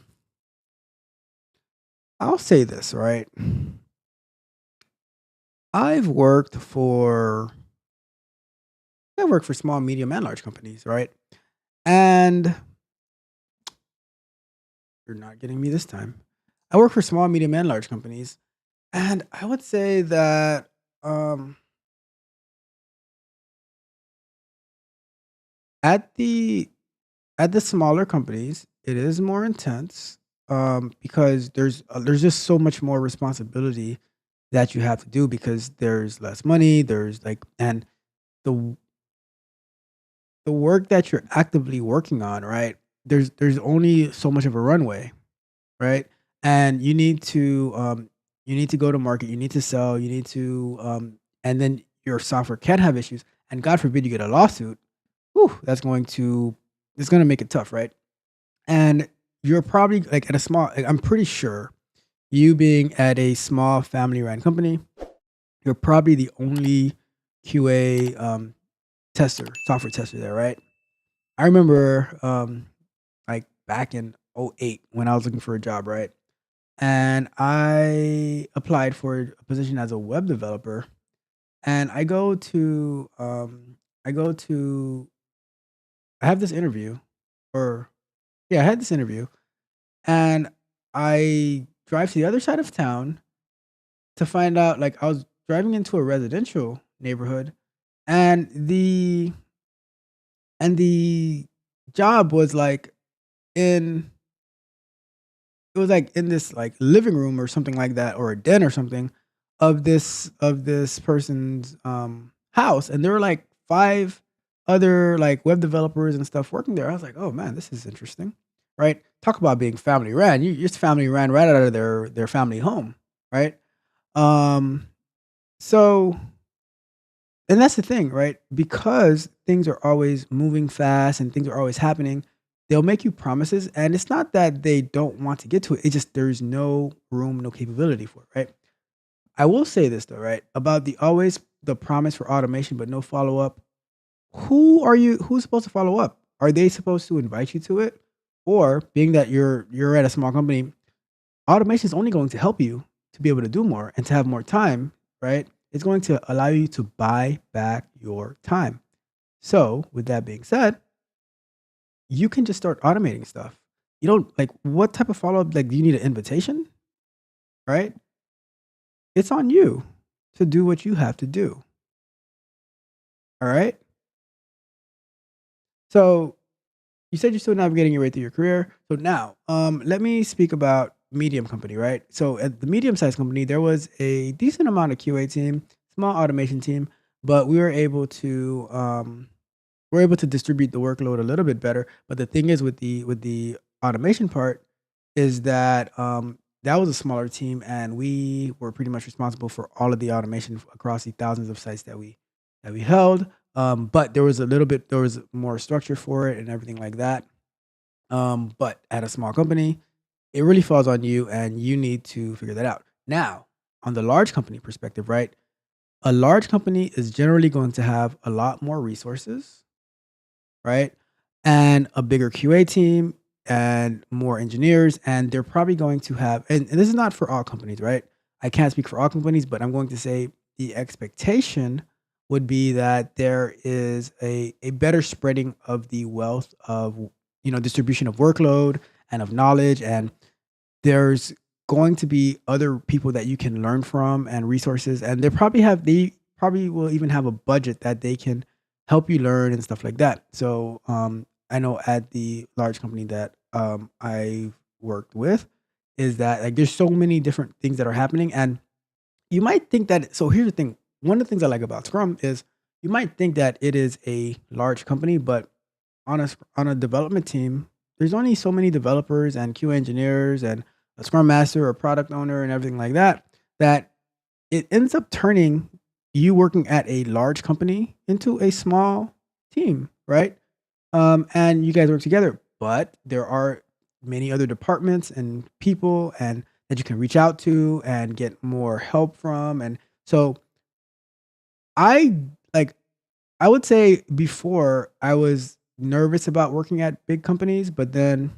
say this, right? I've worked for small, medium, and large companies, right? And you're not getting me this time. I work for small, medium, and large companies, and I would say that at the smaller companies, it is more intense because there's just so much more responsibility that you have to do because there's less money. There's like and the the work that you're actively working on, right? There's only so much of a runway, right? And you need to go to market, you need to sell, you need to and then your software can have issues, and God forbid you get a lawsuit. Whew, it's going to make it tough, right? And you're probably like at a small. Like, I'm pretty sure you being at a small family-run company, you're probably the only QA software tester there, right? I remember like back in '08 when I was looking for a job, right? And I applied for a position as a web developer. And I go to, I have this interview, or yeah, I had this interview, and I drive to the other side of town to find out. Like, I was driving into a residential neighborhood, and the job was like in it was like in this like living room or something like that, or a den or something of this person's house, and there were like five other like web developers and stuff working there. I was like, oh man, this is interesting, right? Talk about being family ran. Your family ran right out of their family home, right? Um, so and that's the thing, right? Because things are always moving fast and things are always happening, they'll make you promises. And it's not that they don't want to get to it, it's just there's no room, no capability for it, right? I will say this though, right? About the promise for automation, but no follow up. Who's supposed to follow up? Are they supposed to invite you to it? Or being that you're at a small company, automation is only going to help you to be able to do more and to have more time, right? It's going to allow you to buy back your time. So, with that being said, you can just start automating stuff. You don't like what type of follow up, like, do you need an invitation? Right? It's on you to do what you have to do. All right? So, you said you're still navigating your way through your career. So now, let me speak about medium company, right? So at the medium sized company, there was a decent amount of QA team, small automation team, but we're able to distribute the workload a little bit better. But the thing is with the automation part is that that was a smaller team, and we were pretty much responsible for all of the automation across the thousands of sites that we held. But there was more structure for it and everything like that. But at a small company, it really falls on you, and you need to figure that out. Now, on the large company perspective, right? A large company is generally going to have a lot more resources, right? And a bigger QA team and more engineers. And they're probably going to have, and this is not for all companies, right? I can't speak for all companies, but I'm going to say the expectation would be that there is a better spreading of the wealth of, distribution of workload and of knowledge. And there's going to be other people that you can learn from and resources. And they probably will even have a budget that they can help you learn and stuff like that. So I know at the large company that I worked with is that like there's so many different things that are happening, and you might think that. So here's the thing: one of the things I like about Scrum is you might think that it is a large company, but on a development team, there's only so many developers and QA engineers and a Scrum master or product owner and everything like that. That it ends up turning you working at a large company into a small team, right? And you guys work together, but there are many other departments and people and that you can reach out to and get more help from. And so I like I would say before I was nervous about working at big companies, but then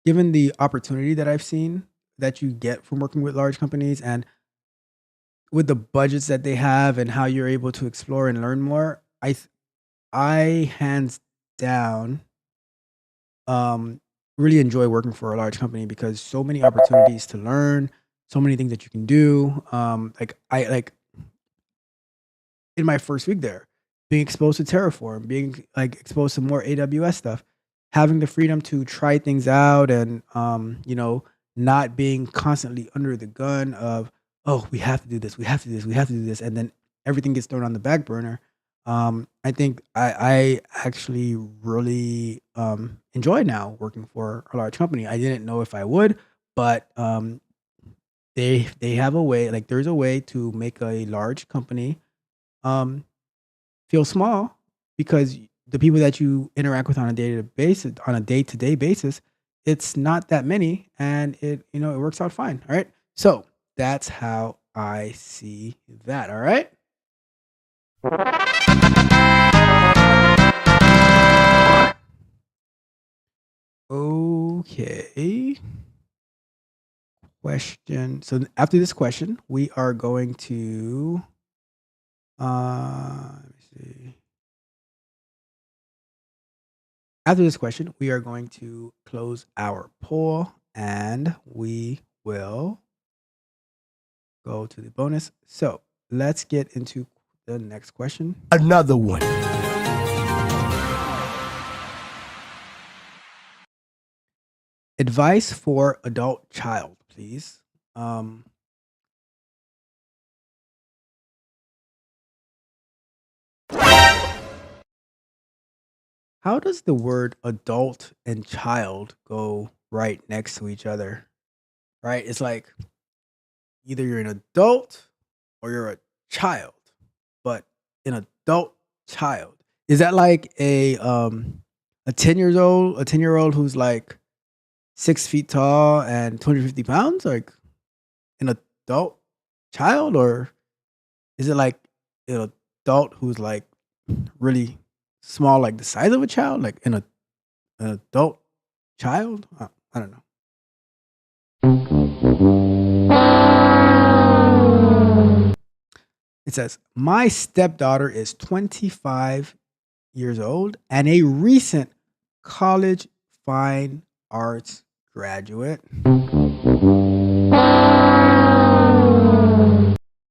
given the opportunity that I've seen that you get from working with large companies and with the budgets that they have and how you're able to explore and learn more, I hands down really enjoy working for a large company because so many opportunities to learn, so many things that you can do. Like in my first week there, being exposed to Terraform, being like exposed to more AWS stuff, having the freedom to try things out, and not being constantly under the gun of, oh, we have to do this, we have to do this, we have to do this, and then everything gets thrown on the back burner. I think I actually really enjoy now working for a large company. I didn't know if I would, but they have a way. Like there's a way to make a large company feel small because the people that you interact with on a day-to-day basis, it's not that many, and it works out fine. All right, so that's how I see that. All right. Okay. Question. So after this question, we are going to let me see. After this question, we are going to close our poll and we will go to the bonus. So let's get into the next question. Another one. Advice for adult child, please. Um, how does the word adult and child go right next to each other? Right? It's like either you're an adult or you're a child, but an adult child. Is that like a 10-year-old who's like 6 feet tall and 250 pounds, like an adult child, or is it like an adult who's like really small, like the size of a child, like an adult child? I don't know. It says, my stepdaughter is 25 years old and a recent college fine arts graduate.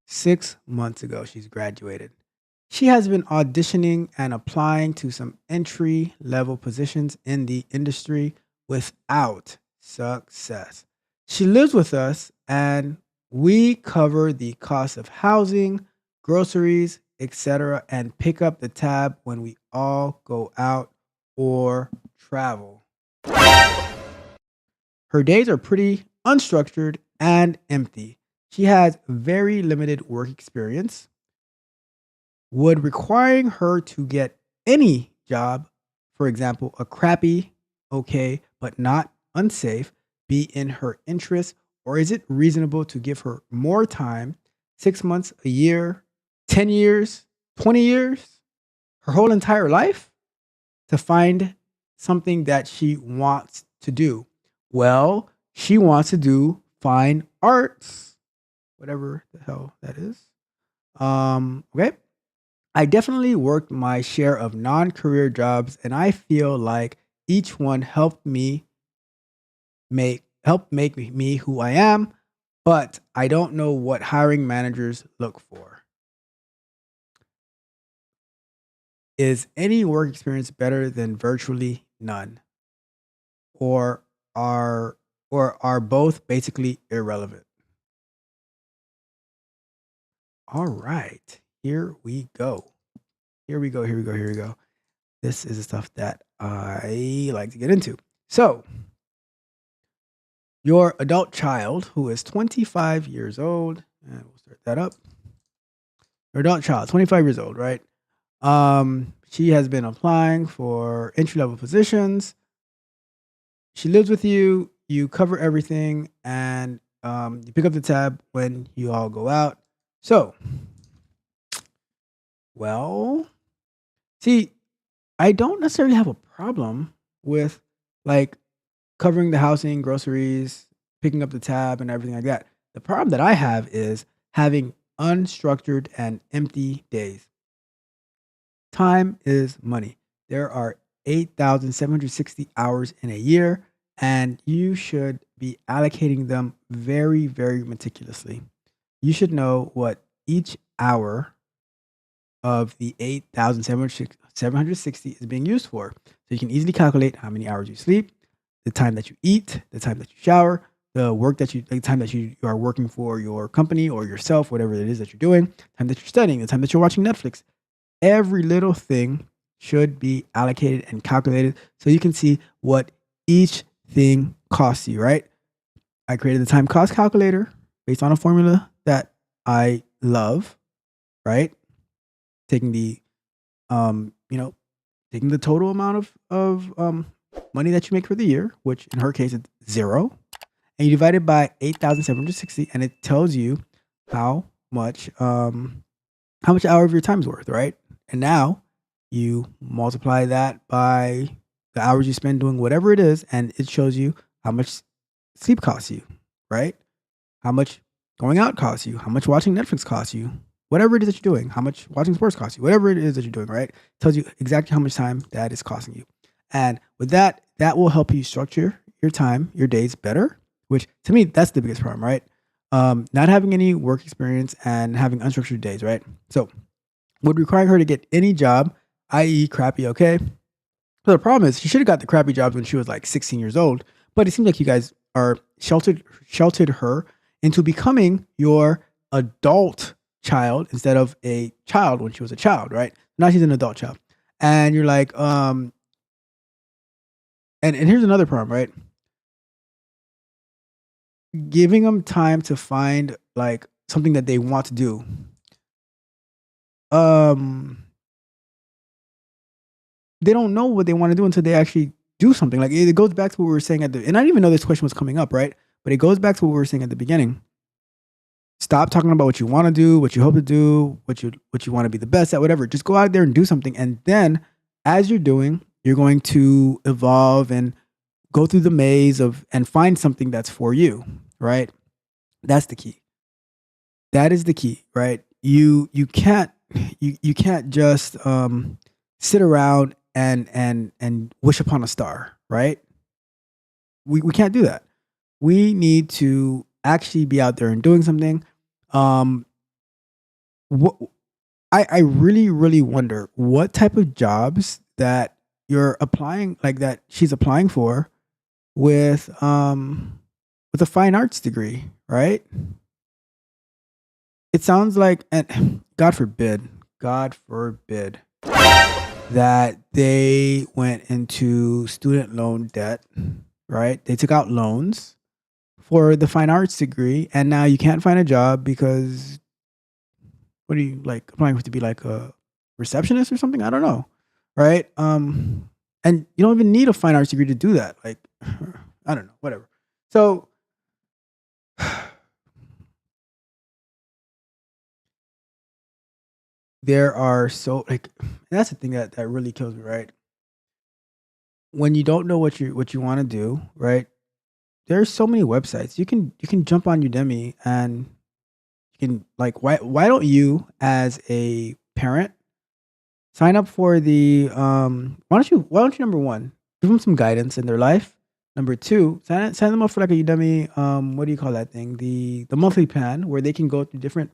6 months ago, she's graduated. She has been auditioning and applying to some entry level positions in the industry without success. She lives with us and we cover the cost of housing, groceries, etc., and pick up the tab when we all go out or travel. Her days are pretty unstructured and empty. She has very limited work experience. Would requiring her to get any job, for example, a crappy, okay, but not unsafe, be in her interest, or is it reasonable to give her more time, 6 months, a year, 10 years, 20 years, her whole entire life, to find something that she wants to do? Well, she wants to do fine arts, whatever the hell that is. Okay. I definitely worked my share of non-career jobs, and I feel like each one helped make me who I am, but I don't know what hiring managers look for. Is any work experience better than virtually none? Or are both basically irrelevant? All right. Here we go. Here we go. This is the stuff that I like to get into. So, your adult child who is 25 years old, and we'll start that up. Your adult child, 25 years old, right? She has been applying for entry-level positions. She lives with you. You cover everything, and you pick up the tab when you all go out. So, well, see, I don't necessarily have a problem with like covering the housing, groceries, picking up the tab, and everything like that. The problem that I have is having unstructured and empty days. Time is money. There are 8,760 hours in a year, and you should be allocating them very, very meticulously. You should know what each hour of the 8,760 is being used for. So you can easily calculate how many hours you sleep, the time that you eat, the time that you shower, the time that you are working for your company or yourself, whatever it is that you're doing, time that you're studying, the time that you're watching Netflix. Every little thing should be allocated and calculated so you can see what each thing costs you, right? I created the time cost calculator based on a formula that I love, right? Taking the taking the total amount of money that you make for the year, which in her case it's 0, and you divide it by 8,760, and it tells you how much hour of your time is worth, right? And now you multiply that by the hours you spend doing whatever it is, and it shows you how much sleep costs you, right? How much going out costs you, how much watching Netflix costs you, whatever it is that you're doing, how much watching sports costs you, whatever it is that you're doing, right? It tells you exactly how much time that is costing you. And with that, that will help you structure your time, your days better, which to me, that's the biggest problem, right? Not having any work experience and having unstructured days, right? So would require her to get any job, i.e. crappy, okay? So the problem is she should have got the crappy jobs when she was like 16 years old, but it seems like you guys are sheltered her into becoming your adult child instead of a child when she was a child, right? Now she's an adult child. And you're like, and here's another problem, right? Giving them time to find like something that they want to do. They don't know what they want to do until they actually do something. Like it goes back to what we were saying and I didn't even know this question was coming up, right? But it goes back to what we were saying at the beginning. Stop talking about what you want to do, what you hope to do, what you want to be the best at, whatever. Just go out there and do something. And then as you're doing, you're going to evolve and go through the maze of and find something that's for you, right? That's the key. That is the key, right? You can't just sit around and wish upon a star, right? We can't do that. We need to actually be out there and doing something. I really, really wonder what type of jobs that you're applying, like that she's applying for with a fine arts degree, right? It sounds like, and God forbid that they went into student loan debt, right? They took out loans for the fine arts degree, and now you can't find a job because what are you like applying to be like a receptionist or something? I don't know, right? And you don't even need a fine arts degree to do that. Like, I don't know, whatever. So there are so like that's the thing that really kills me, right? When you don't know what you want to do, right? There's so many websites. You can jump on Udemy and you can like why don't you as a parent sign up for the why don't you number one, give them some guidance in their life. Number two, sign them up for like a Udemy what do you call that thing? The monthly plan where they can go through different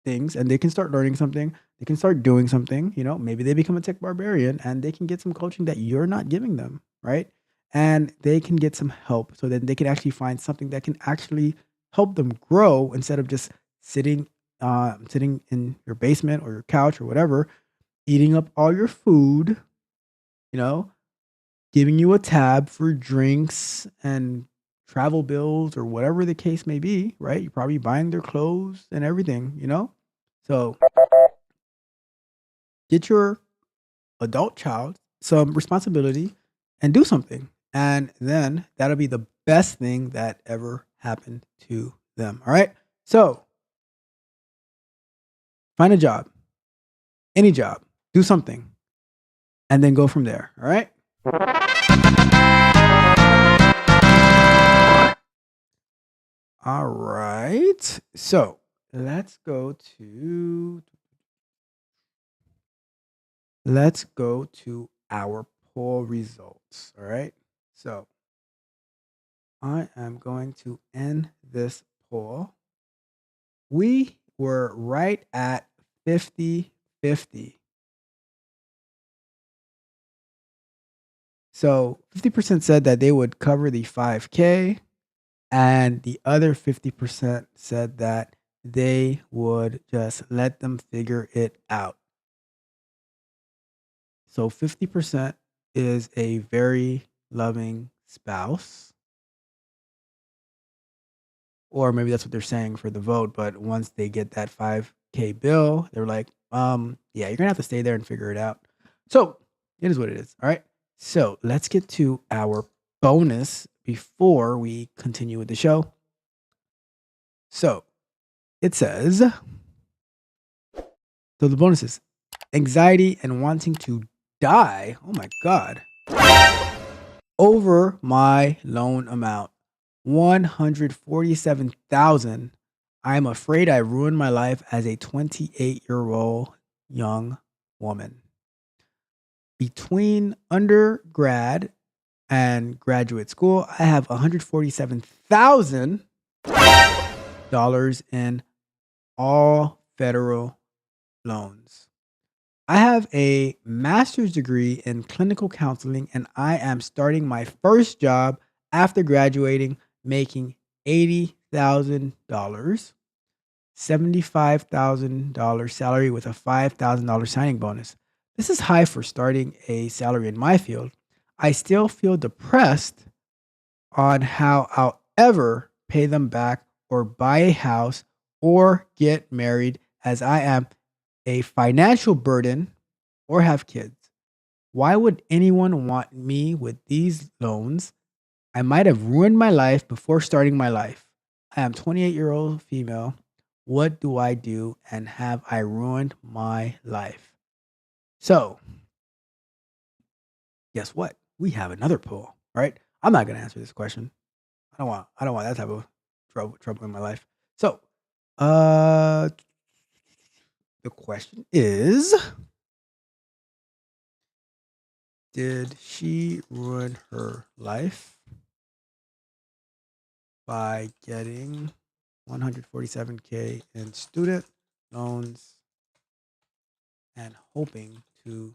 things and they can start learning something. They can start doing something, you know, maybe they become a tech barbarian and they can get some coaching that you're not giving them, right? And they can get some help so that they can actually find something that can actually help them grow instead of just sitting in your basement or your couch or whatever, eating up all your food, you know, giving you a tab for drinks and travel bills or whatever the case may be, right? You're probably buying their clothes and everything, you know? So get your adult child some responsibility and do something. And then that'll be the best thing that ever happened to them. All right. So find a job, any job, do something, and then go from there. All right. All right. So let's go to our poll results. All right. So I am going to end this poll. We were right at 50-50. So 50% said that they would cover the 5K, and the other 50% said that they would just let them figure it out. So 50% is a very loving spouse. Or maybe that's what they're saying for the vote. But once they get that 5K bill, they're like, yeah, you're going to have to stay there and figure it out. So it is what it is. All right. So let's get to our bonus before we continue with the show. So it says, so the bonus is anxiety and wanting to die. Oh my God. over my loan amount, 147,000. I'm afraid I ruined my life as a 28-year-old young woman. Between undergrad and graduate school, I have $147,000 in all federal loans. I have a master's degree in clinical counseling, and I am starting my first job after graduating, making $80,000, $75,000 salary with a $5,000 signing bonus. This is high for starting a salary in my field. I still feel depressed on how I'll ever pay them back or buy a house or get married, as I am a financial burden or have kids. Why would anyone want me with these loans? I might have ruined my life before starting my life. I am 28-year-old female. What do I do, and have I ruined my life? So, guess what? We have another poll, right? I'm not going to answer this question. I don't want that type of trouble in my life. So, the question is, did she ruin her life by getting 147K in student loans and hoping to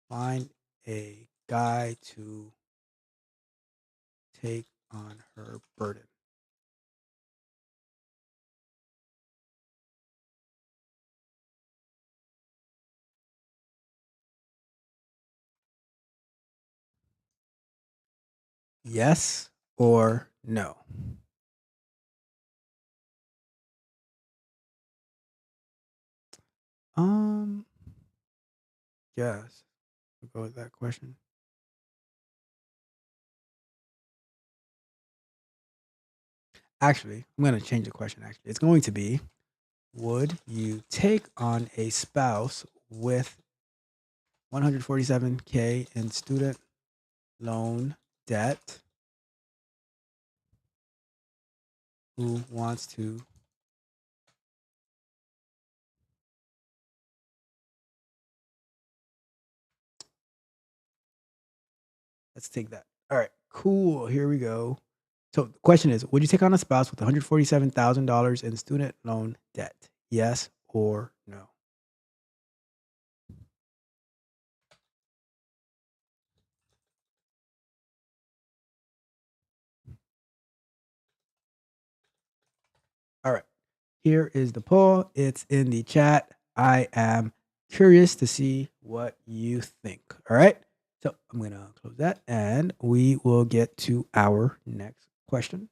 find a guy to take on her burden? Yes or no? Um, yes. We'll go with that question. Actually, I'm going to change the question. Actually, it's going to be, would you take on a spouse with 147K in student loan debt who wants to let's take that. All right, cool. Here we go. So the question is, would you take on a spouse with $147,000 in student loan debt? Yes or no? All right. Here is the poll. It's in the chat. I am curious to see what you think. All right. So I'm going to close that and we will get to our next question.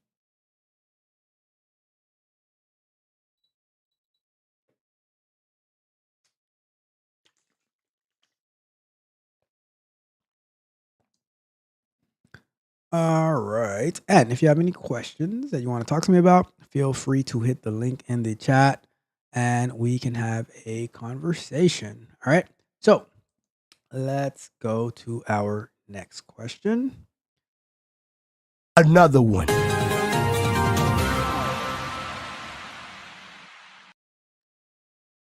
All right. And if you have any questions that you want to talk to me about, feel free to hit the link in the chat and we can have a conversation. All right. So let's go to our next question. Another one.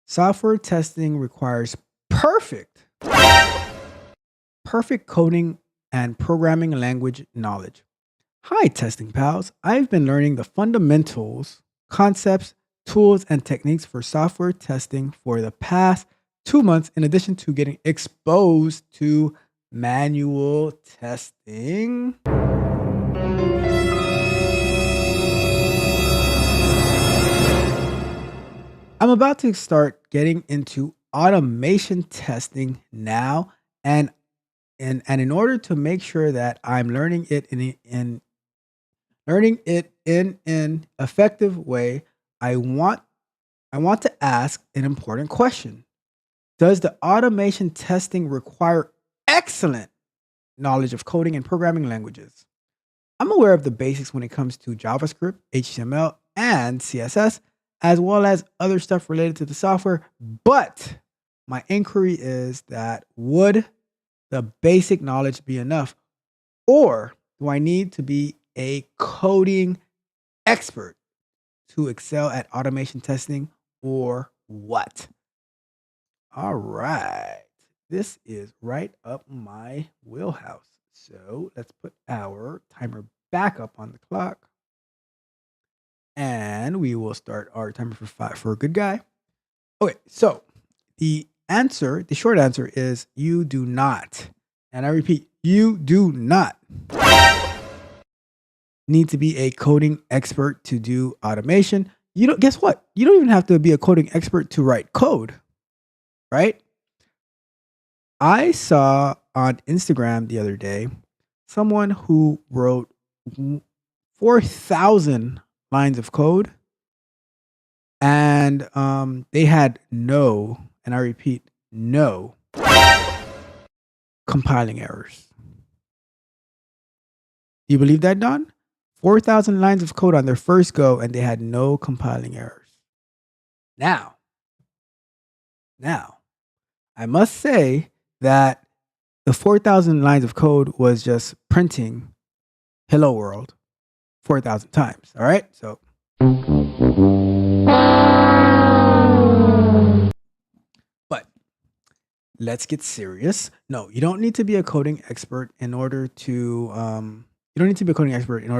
Software testing requires perfect coding and programming language knowledge. Hi, testing pals. I've been learning the fundamentals, concepts, tools, and techniques for software testing for the past 2 months, in addition to getting exposed to manual testing. I'm about to start getting into automation testing now, and in order to make sure that I'm learning it in an effective way, I want to ask an important question. Does the automation testing require excellent knowledge of coding and programming languages? I'm aware of the basics when it comes to JavaScript, HTML, and CSS, as well as other stuff related to the software, but my inquiry is that would the basic knowledge be enough, Or do I need to be a coding expert to excel at automation testing, or what? All right. This is right up my wheelhouse. So let's put our timer back up on the clock. And we will start our timer for a good guy. Okay, so the short answer is you do not. And I repeat, you do not need to be a coding expert to do automation. You don't, guess what? You don't even have to be a coding expert to write code, right? I saw on Instagram the other day someone who wrote 4,000 lines of code, and they had no, and I repeat, no compiling errors. Do you believe that, Don? 4,000 lines of code on their first go, and they had no compiling errors. Now, I must say that the 4,000 lines of code was just printing "Hello World" 4,000 times. All right, so but let's get serious. No, you don't need to be a coding expert in order to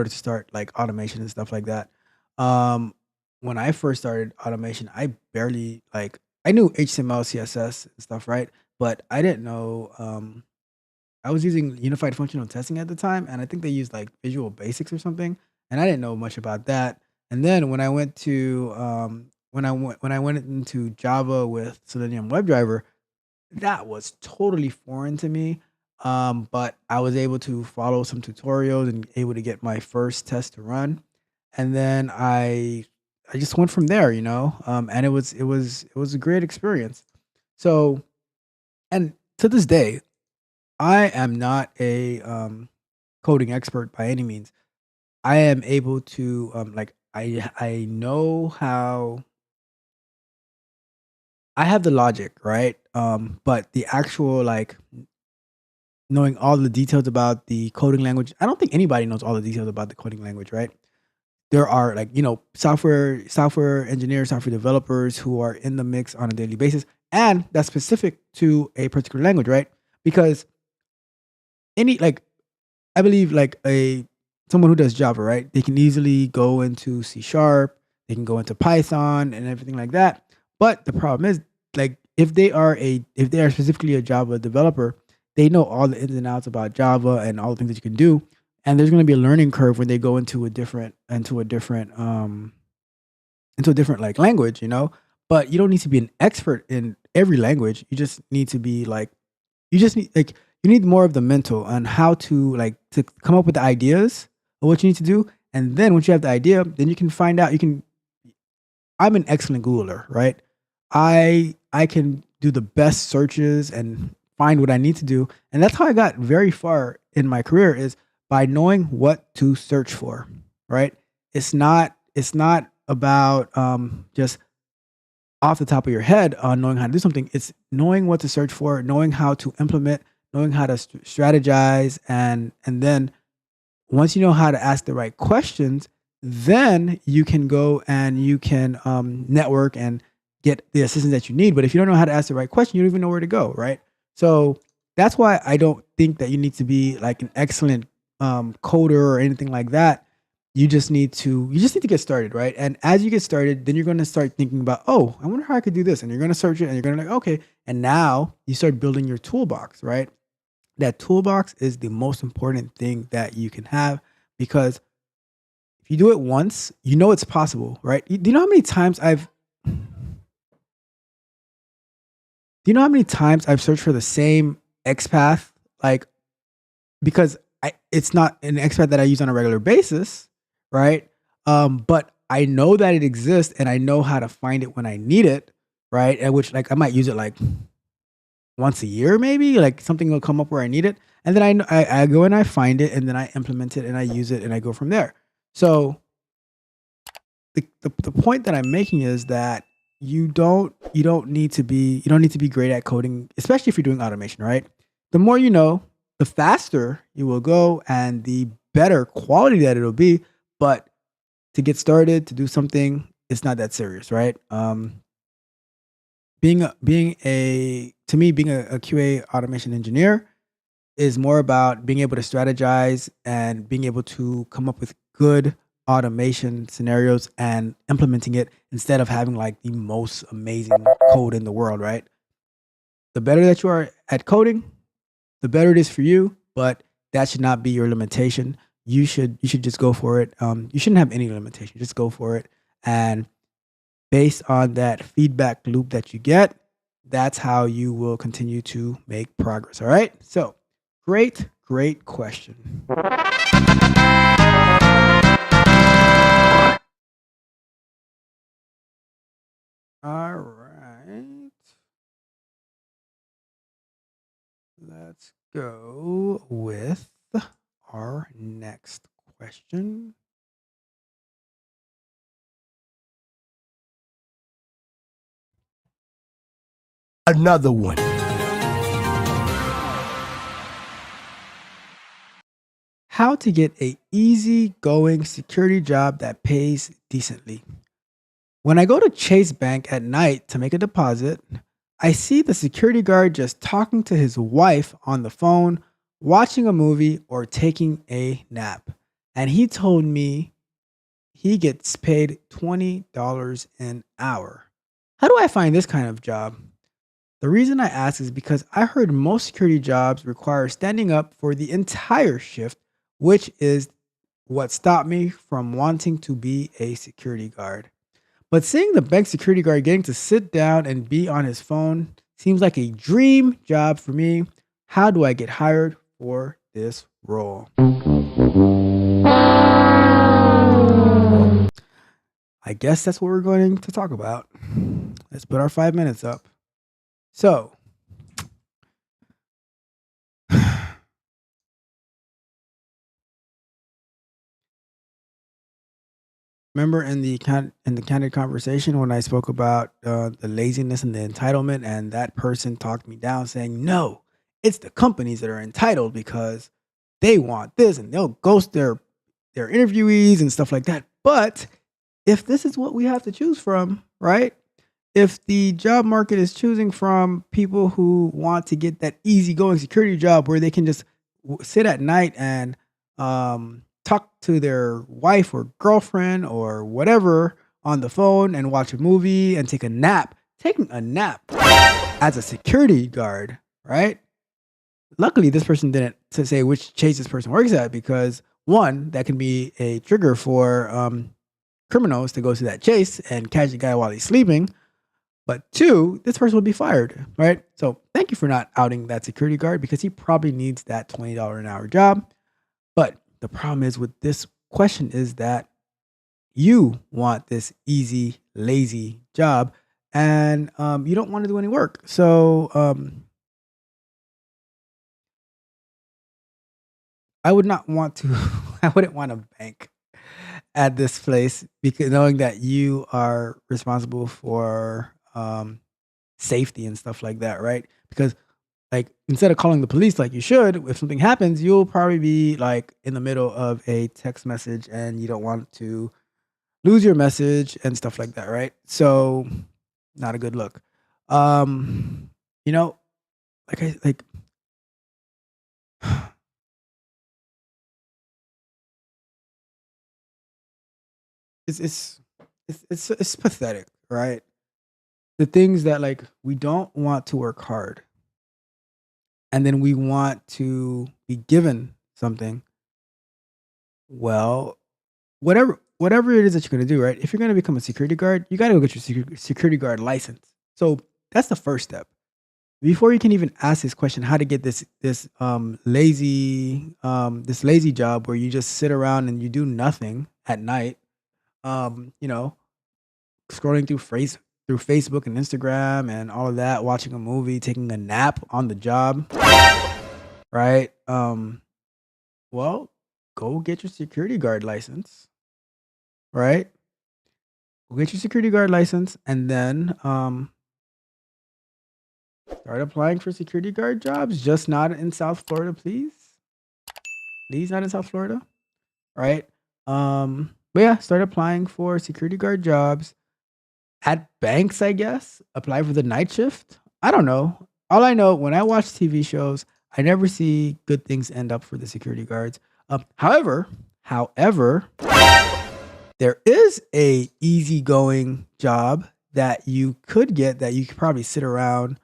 start like automation and stuff like that. When I first started automation, I barely I knew HTML, CSS and stuff, right? But I didn't know. I was using unified functional testing at the time, and I think they used like Visual Basics or something, and I didn't know much about that. And then when I went to when I went into Java with Selenium WebDriver, that was totally foreign to me. But I was able to follow some tutorials and able to get my first test to run, and then I just went from there, and it was a great experience. So, and to this day, I am not a coding expert by any means. I am able to I know how I have the logic, right? But the actual knowing all the details about the coding language, I don't think anybody knows all the details about the coding language, right? There are software engineers, software developers who are in the mix on a daily basis, and that's specific to a particular language, right? Because I believe someone who does Java, right? They can easily go into C#, they can go into Python and everything like that. But the problem is, if they are specifically a Java developer, they know all the ins and outs about Java and all the things that you can do. And there's going to be a learning curve when they go into a different language, But you don't need to be an expert in every language. You just need to be you need more of the mental on how to to come up with the ideas of what you need to do. And then once you have the idea, then you can find out. I'm an excellent Googler, right? I can do the best searches and find what I need to do. And that's how I got very far in my career, is by knowing what to search for, right? It's not about just off the top of your head on knowing how to do something. It's knowing what to search for, knowing how to implement, knowing how to strategize, and then once you know how to ask the right questions, then you can go and you can network and get the assistance that you need. But if you don't know how to ask the right question, you don't even know where to go, right? So that's why I don't think that you need to be an excellent coder or anything like that. You just need to get started, right? And as you get started, then you're going to start thinking about, oh, I wonder how I could do this. And you're going to search it, and you're going to okay. And now you start building your toolbox, right? That toolbox is the most important thing that you can have, because if you do it once, you know it's possible, right? Do you know how many times I've searched for the same XPath, because it's not an XPath that I use on a regular basis, right? But I know that it exists, and I know how to find it when I need it, right? And which I might use it once a year, maybe something will come up where I need it, and then I go and I find it, and then I implement it, and I use it, and I go from there. So the point that I'm making is that you don't need to be great at coding, especially if you're doing automation, right? The more you know, the faster you will go and the better quality that it'll be. But to get started, to do something, it's not that serious, right? Being a QA automation engineer is more about being able to strategize and being able to come up with good automation scenarios and implementing it instead of having like the most amazing code in the world, right? The better that you are at coding, the better it is for you, but that should not be your limitation. You should just go for it. You shouldn't have any limitation. Just go for it. And based on that feedback loop that you get, that's how you will continue to make progress. All right. So great question. All right. Let's go with our next question. Another one. How to get a easy-going security job that pays decently. When I go to Chase Bank at night to make a deposit, I see the security guard just talking to his wife on the phone, watching a movie, or taking a nap. And he told me he gets paid $20 an hour. How do I find this kind of job? The reason I ask is because I heard most security jobs require standing up for the entire shift, which is what stopped me from wanting to be a security guard. But seeing the bank security guard getting to sit down and be on his phone seems like a dream job for me. How do I get hired for this role? I guess that's what we're going to talk about. Let's put our 5 minutes up. So, remember in the candid conversation when I spoke about the laziness and the entitlement, and that person talked me down, saying, "No, it's the companies that are entitled because they want this, and they'll ghost their interviewees and stuff like that." But if this is what we have to choose from, right? If the job market is choosing from people who want to get that easygoing security job where they can just sit at night and talk to their wife or girlfriend or whatever on the phone and watch a movie and take a nap, taking a nap as a security guard, right? Luckily, this person didn't to say which Chase this person works at, because one, that can be a trigger for criminals to go to that Chase and catch the guy while he's sleeping. But two, this person will be fired, right? So thank you for not outing that security guard, because he probably needs that $20 an hour job. But the problem is with this question is that you want this easy, lazy job, and you don't want to do any work. So I would not want to, I wouldn't want to bank at this place, because knowing that you are responsible for safety and stuff like that, right? Because like instead of calling the police like you should, if something happens, you'll probably be like in the middle of a text message and you don't want to lose your message and stuff like that, right? So not a good look. You know, it's pathetic, right? The things that like we don't want to work hard, and then we want to be given something. Well, whatever it is that you're going to do, right? If you're going to become a security guard, you got to go get your security guard license. So that's the first step. Before you can even ask this question, how to get this lazy job where you just sit around and you do nothing at night, you know, scrolling through Facebook and Instagram and all of that, watching a movie, taking a nap on the job, right? Well, go get your security guard license, right? Go get your security guard license, and then start applying for security guard jobs, just not in South Florida, please. Please, not in South Florida. Right? But yeah, start applying for security guard jobs at banks, I guess. Apply for the night shift. I don't know. All I know, when I watch TV shows, I never see good things end up for the security guards. However, there is a easygoing job that you could get that you could probably sit around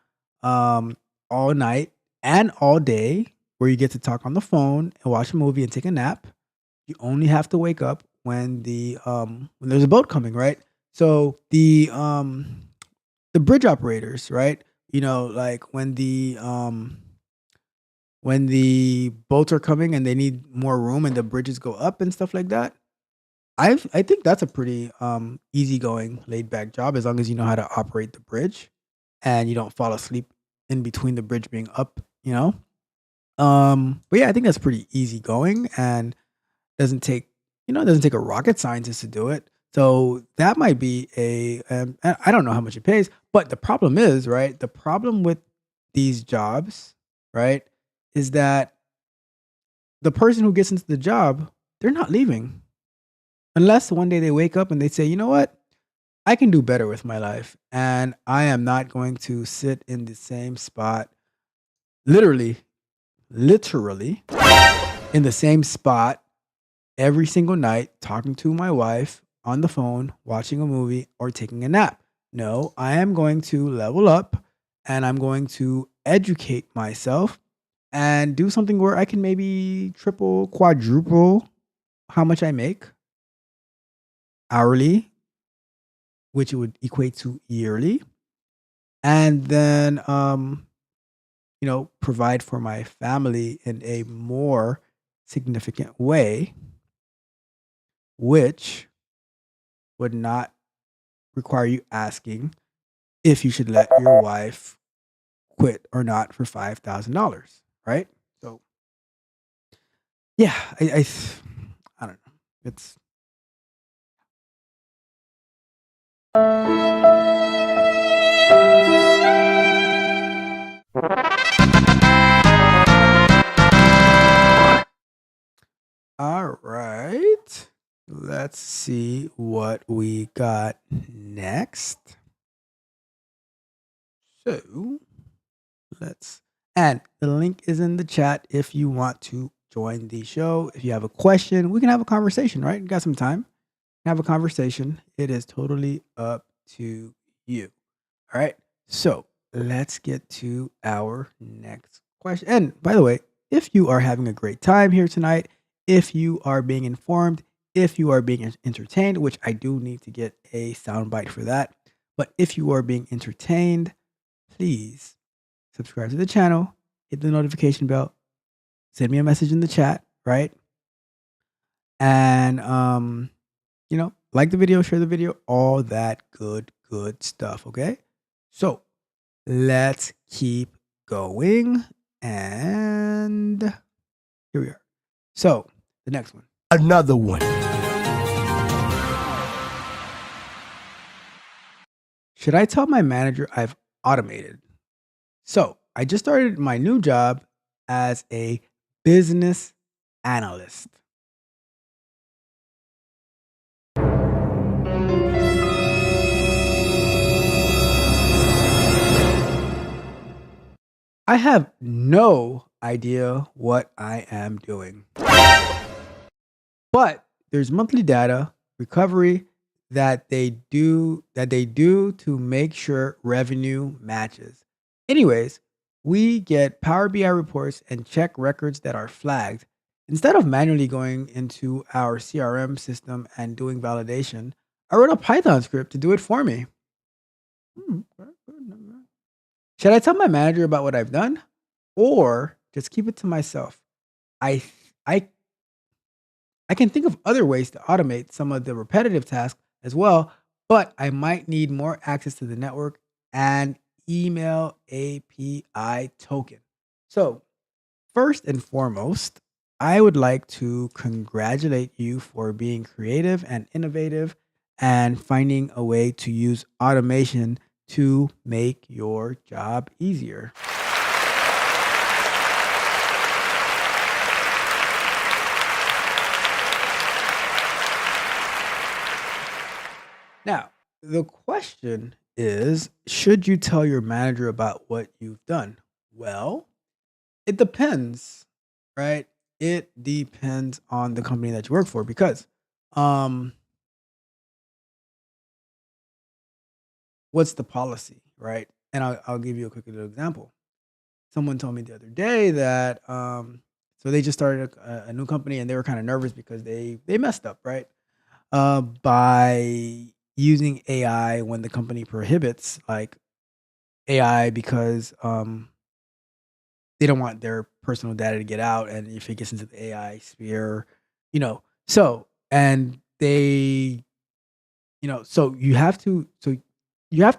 all night and all day, where you get to talk on the phone and watch a movie and take a nap. You only have to wake up when when there's a boat coming, right? So the bridge operators, right? You know, like when the boats are coming and they need more room and the bridges go up and stuff like that. I think that's a pretty easygoing, laid back job, as long as you know how to operate the bridge and you don't fall asleep in between the bridge being up, you know. But yeah, I think that's pretty easygoing and doesn't take a rocket scientist to do it. So that might be I don't know how much it pays, but the problem is, right? The problem with these jobs, right, is that the person who gets into the job, they're not leaving. Unless one day they wake up and they say, you know what? I can do better with my life. And I am not going to sit in the same spot, literally in the same spot every single night, talking to my wife on the phone, watching a movie, or taking a nap. No, I am going to level up and I'm going to educate myself and do something where I can maybe triple, quadruple how much I make hourly, which it would equate to yearly, and then provide for my family in a more significant way, which would not require you asking if you should let your wife quit or not for $5,000, right? So yeah, I don't know. It's all right. Let's see what we got next. So and the link is in the chat if you want to join the show. If you have a question, we can have a conversation, right? We got some time. Have a conversation. It is totally up to you. All right. So let's get to our next question. And by the way, if you are having a great time here tonight, if you are being informed, if you are being entertained, which I do need to get a soundbite for that, but if you are being entertained, please subscribe to the channel, hit the notification bell, send me a message in the chat, right? And like the video, share the video, all that good stuff, okay? So let's keep going. And here we are. So the next one. Another one. Should I tell my manager I've automated? So I just started my new job as a business analyst. I have no idea what I am doing. But there's monthly data recovery that they do to make sure revenue matches. Anyways, we get Power BI reports and check records that are flagged. Instead of manually going into our CRM system and doing validation, I wrote a Python script to do it for me. Should I tell my manager about what I've done or just keep it to myself? I can think of other ways to automate some of the repetitive tasks as well, but I might need more access to the network and email API token. So, first and foremost, I would like to congratulate you for being creative and innovative and finding a way to use automation to make your job easier. Now, the question is, should you tell your manager about what you've done? Well, it depends, right? It depends on the company that you work for because um what's the policy, right? And I'll give you a quick little example. Someone told me the other day that so they just started a new company and they were kind of nervous because they messed up, right? By using AI when the company prohibits like AI because they don't want their personal data to get out, and if it gets into the AI sphere, so and they, so you have to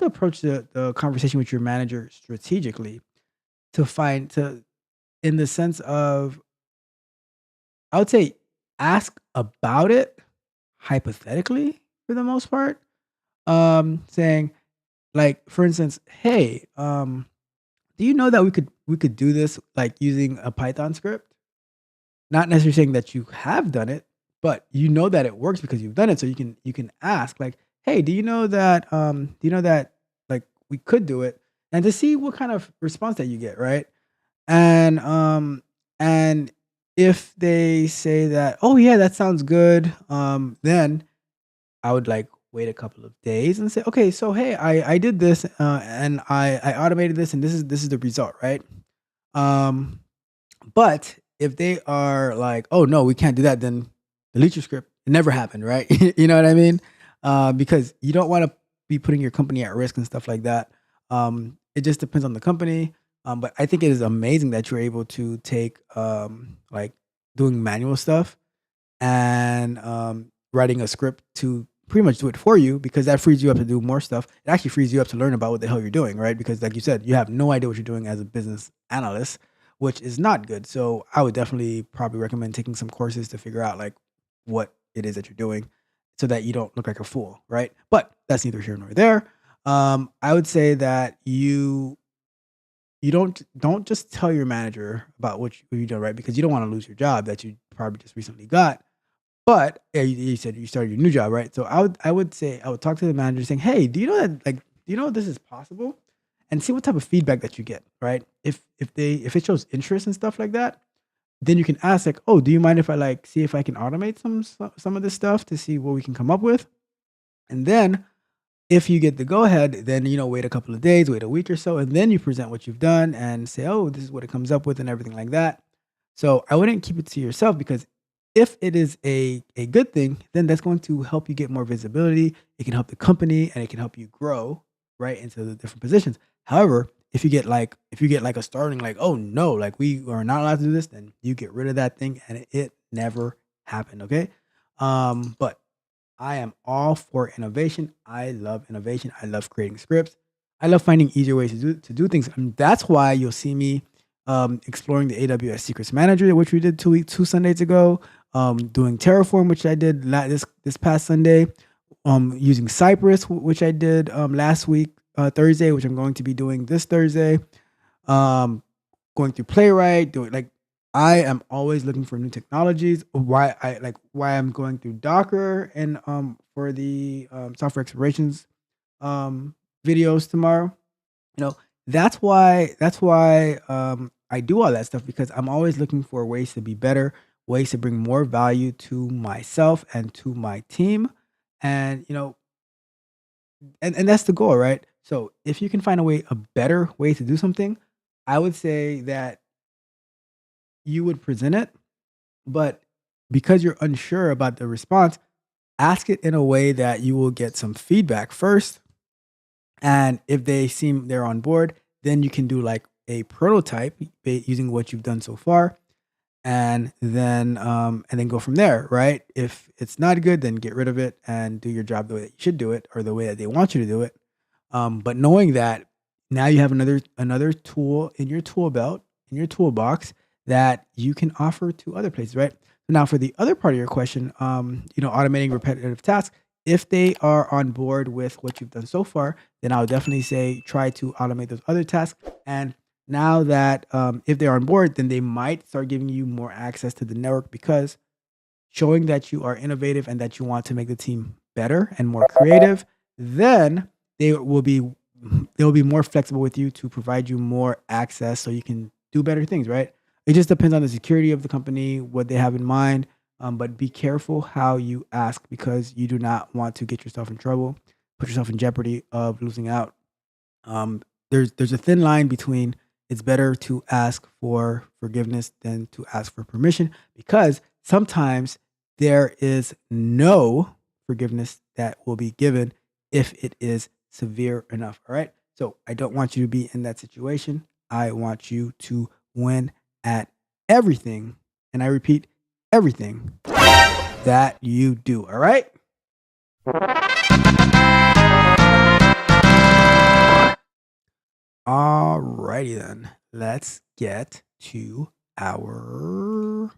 approach the conversation with your manager strategically to find to in the sense of, I would say, ask about it hypothetically for the most part, saying like, for instance, hey, do you know that we could do this like using a Python script? Not necessarily saying that you have done it, but you know that it works because you've done it. So you can ask like, hey, do you know that like we could do it, and to see what kind of response that you get, right? And if they say that, oh yeah, that sounds good, then I would like wait a couple of days and say, okay, so hey, I did this, and I automated this, and this is the result, right? Um, but if they are like, oh no, we can't do that, then delete your script. It never happened, right? You know what I mean? Because you don't want to be putting your company at risk and stuff like that. It just depends on the company. But I think it is amazing that you're able to take like doing manual stuff and writing a script to pretty much do it for you, because that frees you up to do more stuff. It actually frees you up to learn about what the hell you're doing, right? Because like you said, you have no idea what you're doing as a business analyst, which is not good. So I would definitely probably recommend taking some courses to figure out like what it is that you're doing so that you don't look like a fool, right? But that's neither here nor there. I would say that you don't just tell your manager about what you do, right? Because you don't want to lose your job that you probably just recently got. But yeah, you said you started your new job, right? So I would talk to the manager saying, "Hey, do you know that like do you know this is possible?" And see what type of feedback that you get, right? If it shows interest and stuff like that, then you can ask like, "Oh, do you mind if I like see if I can automate some of this stuff to see what we can come up with?" And then if you get the go ahead, then wait a couple of days, wait a week or so, and then you present what you've done and say, "Oh, this is what it comes up with," and everything like that. So I wouldn't keep it to yourself, because if it is a good thing, then that's going to help you get more visibility. It can help the company and it can help you grow right into the different positions. However, if you get like a starting like, oh no, like we are not allowed to do this, then you get rid of that thing and it never happened. Okay. But I am all for innovation. I love innovation. I love creating scripts. I love finding easier ways to do things. And that's why you'll see me exploring the AWS Secrets Manager, which we did 2 Sundays ago. Doing Terraform, which I did this past Sunday. Using Cypress, which I did last week Thursday, which I'm going to be doing this Thursday. Going through Playwright, doing like I am always looking for new technologies. Why I'm going through Docker and for the software explorations videos tomorrow. You know, that's why I do all that stuff, because I'm always looking for ways to be better, ways to bring more value to myself and to my team. And and that's the goal, right? So if you can find a better way to do something, I would say that you would present it, but because you're unsure about the response, ask it in a way that you will get some feedback first. And if they seem they're on board, then you can do like a prototype using what you've done so far, and then go from there, right? If it's not good, then get rid of it and do your job the way that you should do it, or the way that they want you to do it. But knowing that now you have another tool in your tool belt, in your toolbox, that you can offer to other places, right? Now, for the other part of your question, automating repetitive tasks, if they are on board with what you've done so far, then I would definitely say try to automate those other tasks. And now that if they're on board, then they might start giving you more access to the network, because showing that you are innovative and that you want to make the team better and more creative, then they will be more flexible with you to provide you more access so you can do better things, right? It just depends on the security of the company, what they have in mind. But be careful how you ask, because you do not want to get yourself in trouble, put yourself in jeopardy of losing out. Um, there's a thin line between it's better to ask for forgiveness than to ask for permission, because sometimes there is no forgiveness that will be given if it is severe enough. All right. So I don't want you to be in that situation. I want you to win at everything. And I repeat, everything that you do. All right. Alrighty then. Let's get to our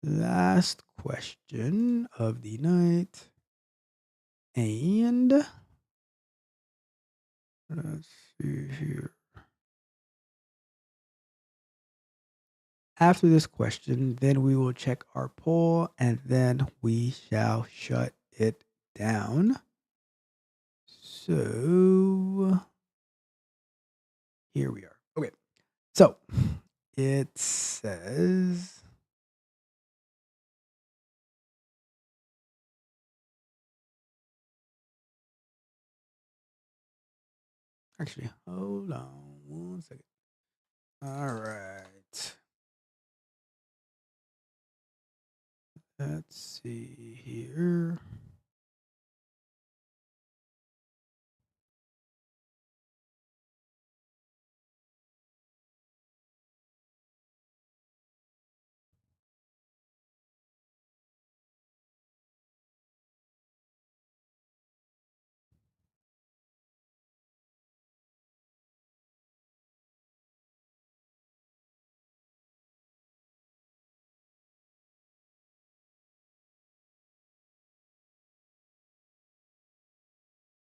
last question of the night. And let's see here. After this question, then we will check our poll and then we shall shut it down. So here we are. Okay. So it says, actually, hold on 1 second. All right. Let's see here.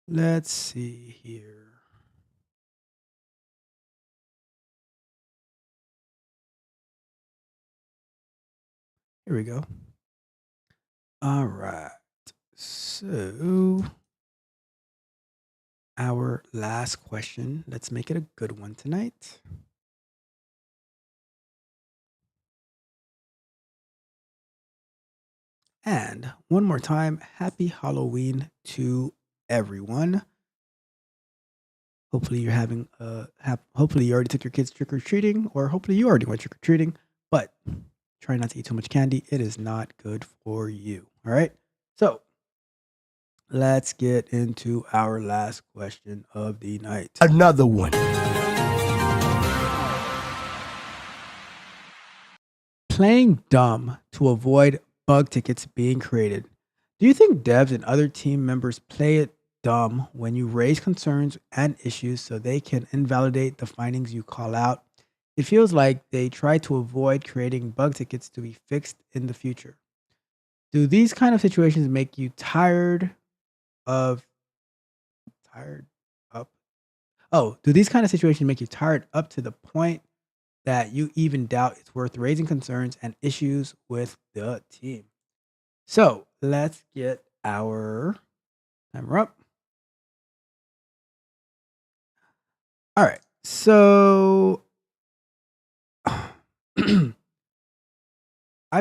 Let's see here. Here we go. All right. So our last question. Let's make it a good one tonight. And one more time, happy Halloween to everyone. Hopefully you're having hopefully you already took your kids trick or treating, or hopefully you already went trick or treating, but try not to eat too much candy. It is not good for you. All right. So let's get into our last question of the night. Another one. Playing dumb to avoid bug tickets being created. Do you think devs and other team members play it dumb when you raise concerns and issues so they can invalidate the findings you call out? It feels like they try to avoid creating bug tickets to be fixed in the future. Do these kind of situations make you tired up? Oh, do these kind of situations make you tired up to the point that you even doubt it's worth raising concerns and issues with the team? So let's get our timer up. All right. So I'm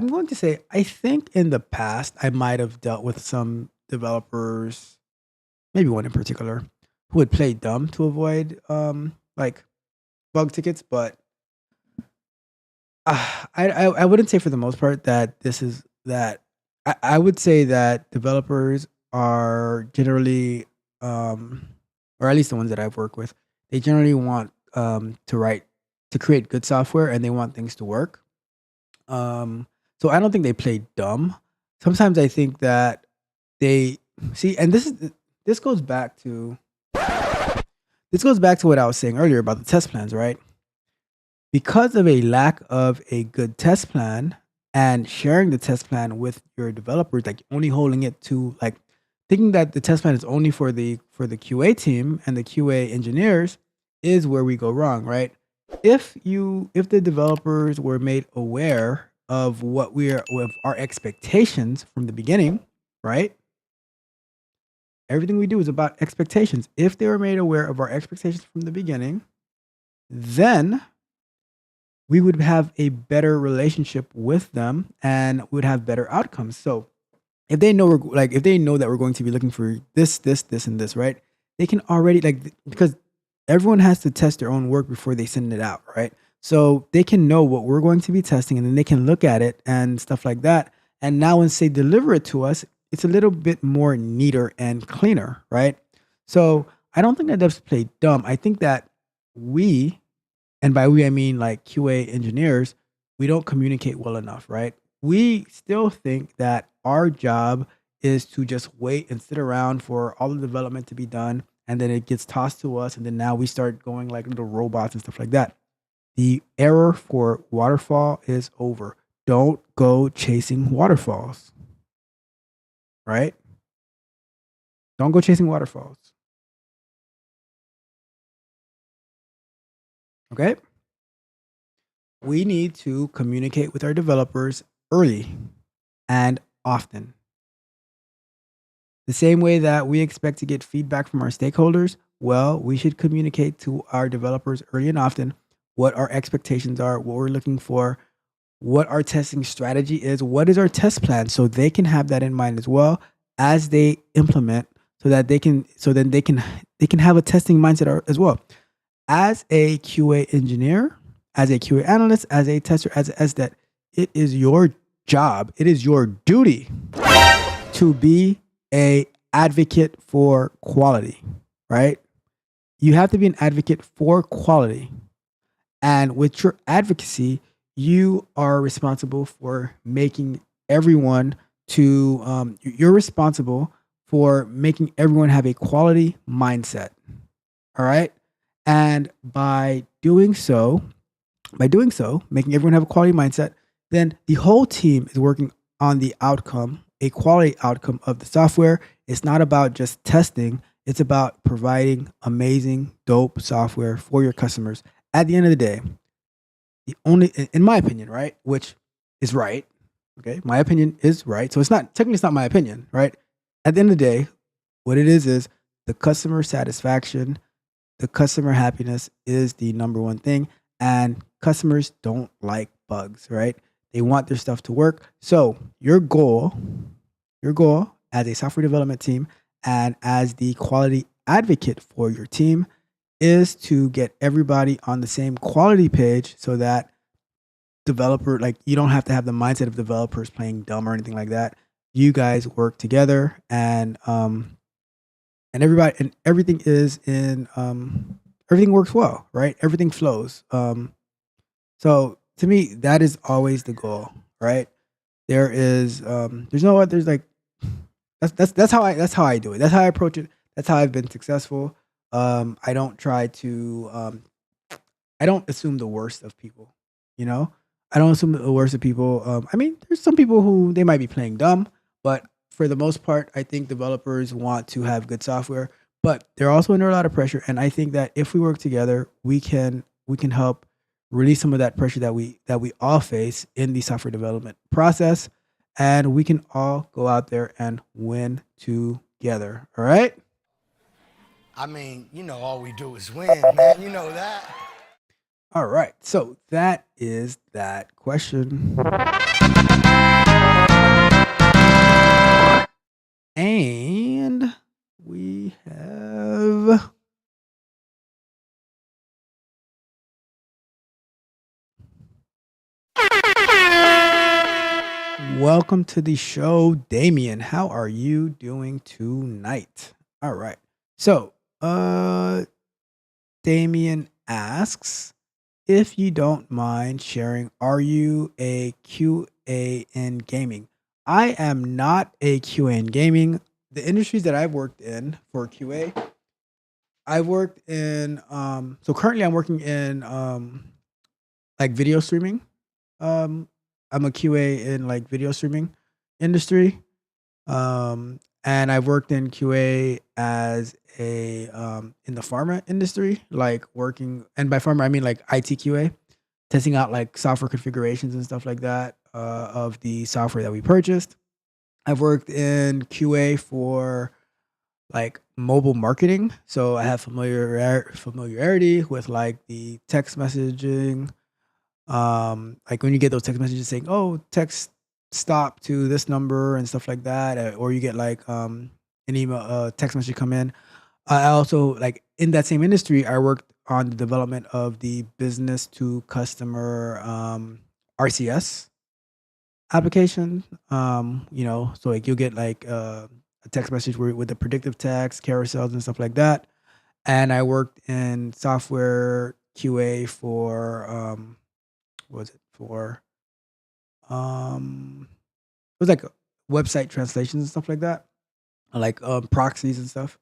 going to say, I think in the past, I might have dealt with some developers, maybe one in particular, who would play dumb to avoid like bug tickets, but I wouldn't say for the most part that this is that. I would say that developers are generally, or at least the ones that I've worked with, they generally want to create good software, and they want things to work. So I don't think they play dumb. Sometimes I think that they see, and this goes back to what I was saying earlier about the test plans, right? Because of a lack of a good test plan, and sharing the test plan with your developers, like only holding it to like thinking that the test plan is only for the QA team and the QA engineers is where we go wrong, right? If the developers were made aware of of our expectations from the beginning, right? Everything we do is about expectations. If they were made aware of our expectations from the beginning, then we would have a better relationship with them and would have better outcomes. So if they know if they know that we're going to be looking for this, and this, right? They can already because everyone has to test their own work before they send it out, right? So they can know what we're going to be testing, and then they can look at it and stuff like that. And now once they deliver it to us, it's a little bit more neater and cleaner, right? So I don't think that devs play dumb. I think that we, and by we I mean like QA engineers, we don't communicate well enough, right? We still think that our job is to just wait and sit around for all the development to be done, and then it gets tossed to us, and then now we start going like little robots and stuff like that. The era for waterfall is over. Don't go chasing waterfalls, right? Don't go chasing waterfalls. Okay? We need to communicate with our developers early and often. The same way that we expect to get feedback from our stakeholders, well, we should communicate to our developers early and often what our expectations are, what we're looking for, what our testing strategy is, what is our test plan, so they can have that in mind as well as they implement, so that they can have a testing mindset as well. As a QA engineer, as a QA analyst, as a tester, as an SDET, it is your job, it is your duty to be a advocate for quality, right? You have to be an advocate for quality. And with your advocacy, you are responsible for making everyone you're responsible for making everyone have a quality mindset. All right. And by doing so, making everyone have a quality mindset, then the whole team is working on the outcome, a quality outcome of the software. It's not about just testing. It's about providing amazing, dope software for your customers. At the end of the day, in my opinion, right, which is right, okay, my opinion is right. So it's not my opinion, right? At the end of the day, what it is the customer satisfaction, the customer happiness is the number one thing. And customers don't like bugs, right? They want their stuff to work. So your goal as a software development team and as the quality advocate for your team is to get everybody on the same quality page, so that you don't have to have the mindset of developers playing dumb or anything like that. You guys work together, and everything is in everything works well, right? Everything flows. So to me, that is always the goal, right? There's that's how I do it. That's how I approach it. That's how I've been successful. I don't try to I don't assume the worst of people, you know? I don't assume the worst of people. I mean, there's some people who they might be playing dumb, but for the most part, I think developers want to have good software, but they're also under a lot of pressure. And I think that if we work together, we can help release some of that pressure that we all face in the software development process, and we can all go out there and win together. All right? I mean, all we do is win, man. You know that. All right. So that is that question. And we have welcome to the show, Damien. How are you doing tonight? All right. So, Damien asks, if you don't mind sharing, are you a QA in gaming? I am not a QA in gaming. The industries that I've worked in for QA, I've worked in so currently I'm working in like video streaming. I'm a QA in like video streaming industry. And I've worked in QA as a in the pharma industry, like working, and by pharma I mean like IT QA, testing out like software configurations and stuff like that of the software that we purchased. I've worked in QA for like mobile marketing, so I have familiarity with like the text messaging, like when you get those text messages saying, "Oh, text stop to this number" and stuff like that, or you get like an email, text message come in. I also like in that same industry, I worked on the development of the business to customer RCS application. So like you'll get like a text message with the predictive text, carousels, and stuff like that. And I worked in software QA for what was it for? It was like website translations and stuff like that, like proxies and stuff.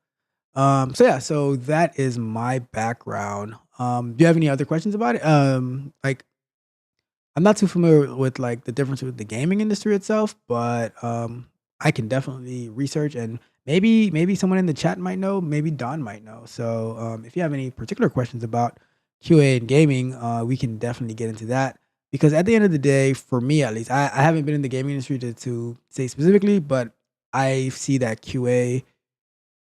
So that is my background. Do you have any other questions about it? Like I'm not too familiar with like the difference with the gaming industry itself, but I can definitely research, and maybe someone in the chat might know, maybe Don might know. So if you have any particular questions about QA and gaming, we can definitely get into that. Because at the end of the day, for me at least, I haven't been in the gaming industry to say specifically, but I see that QA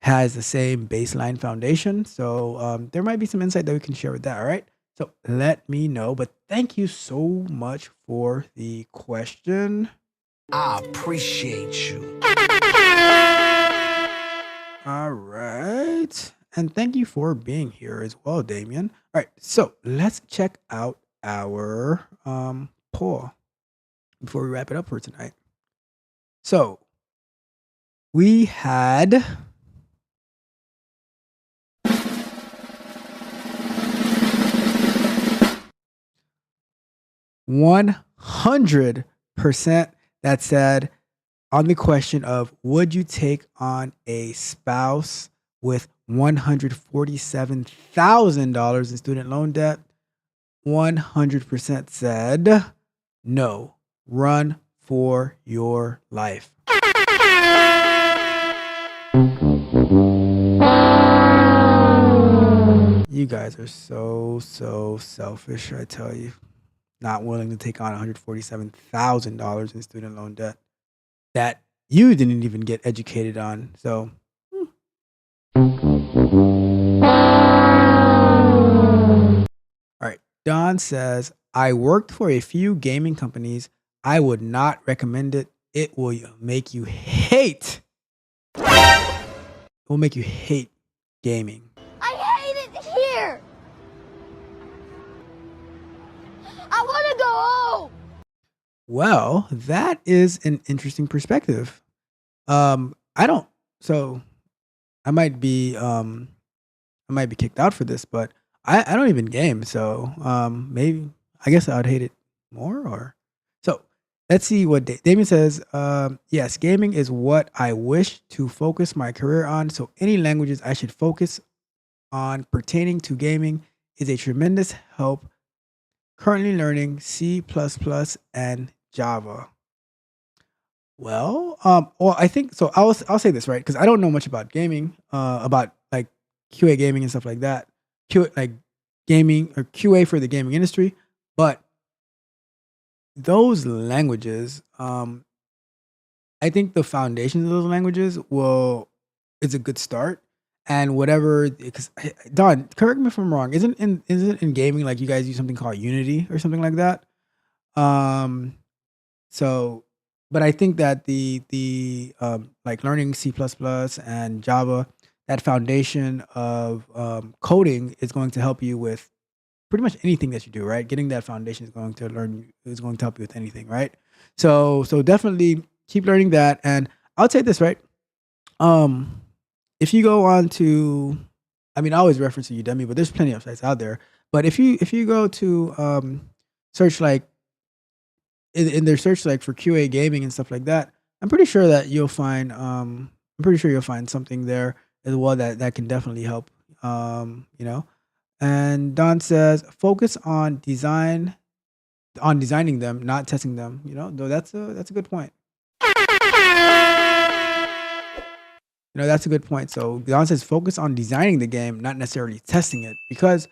has the same baseline foundation. So there might be some insight that we can share with that. All right. So let me know. But thank you so much for the question. I appreciate you. All right. And thank you for being here as well, Damien. All right. So let's check out our poll before we wrap it up for tonight. So we had 100% that said on the question of would you take on a spouse with $147,000 in student loan debt, 100% said no, run for your life. You guys are so selfish, I tell you. Not willing to take on $147,000 in student loan debt that you didn't even get educated on. So, all right. Don says, I worked for a few gaming companies. I would not recommend it. It will make you hate. It will make you hate gaming. I hate it here. I want to go home. Well, that is an interesting perspective. I don't. So, I might be kicked out for this, but I don't even game. So, maybe I guess I would hate it more. Or so. Let's see what Damien says. Yes, gaming is what I wish to focus my career on. So, any languages I should focus on pertaining to gaming is a tremendous help. Currently learning C++ and Java. Well, I think so. I'll say this, right, because I don't know much about gaming, about like QA gaming and stuff like that. Like gaming or QA for the gaming industry, but those languages, I think the foundations of those languages it's a good start. And whatever, because Don, correct me if I'm wrong. Isn't in gaming like you guys use something called Unity or something like that? So, but I think that the like learning C++ and Java, that foundation of coding is going to help you with pretty much anything that you do, right? Getting that foundation is going to help you with anything, right? So definitely keep learning that. And I'll say this, right? If you go on to, I mean, I always reference to Udemy, but there's plenty of sites out there. But if you go to search like in their search like for QA gaming and stuff like that, I'm pretty sure you'll find something there as well that can definitely help. And Don says focus on design on designing them, not testing them. Though that's a good point. That's a good point. So Don says focus on designing the game, not necessarily testing it, because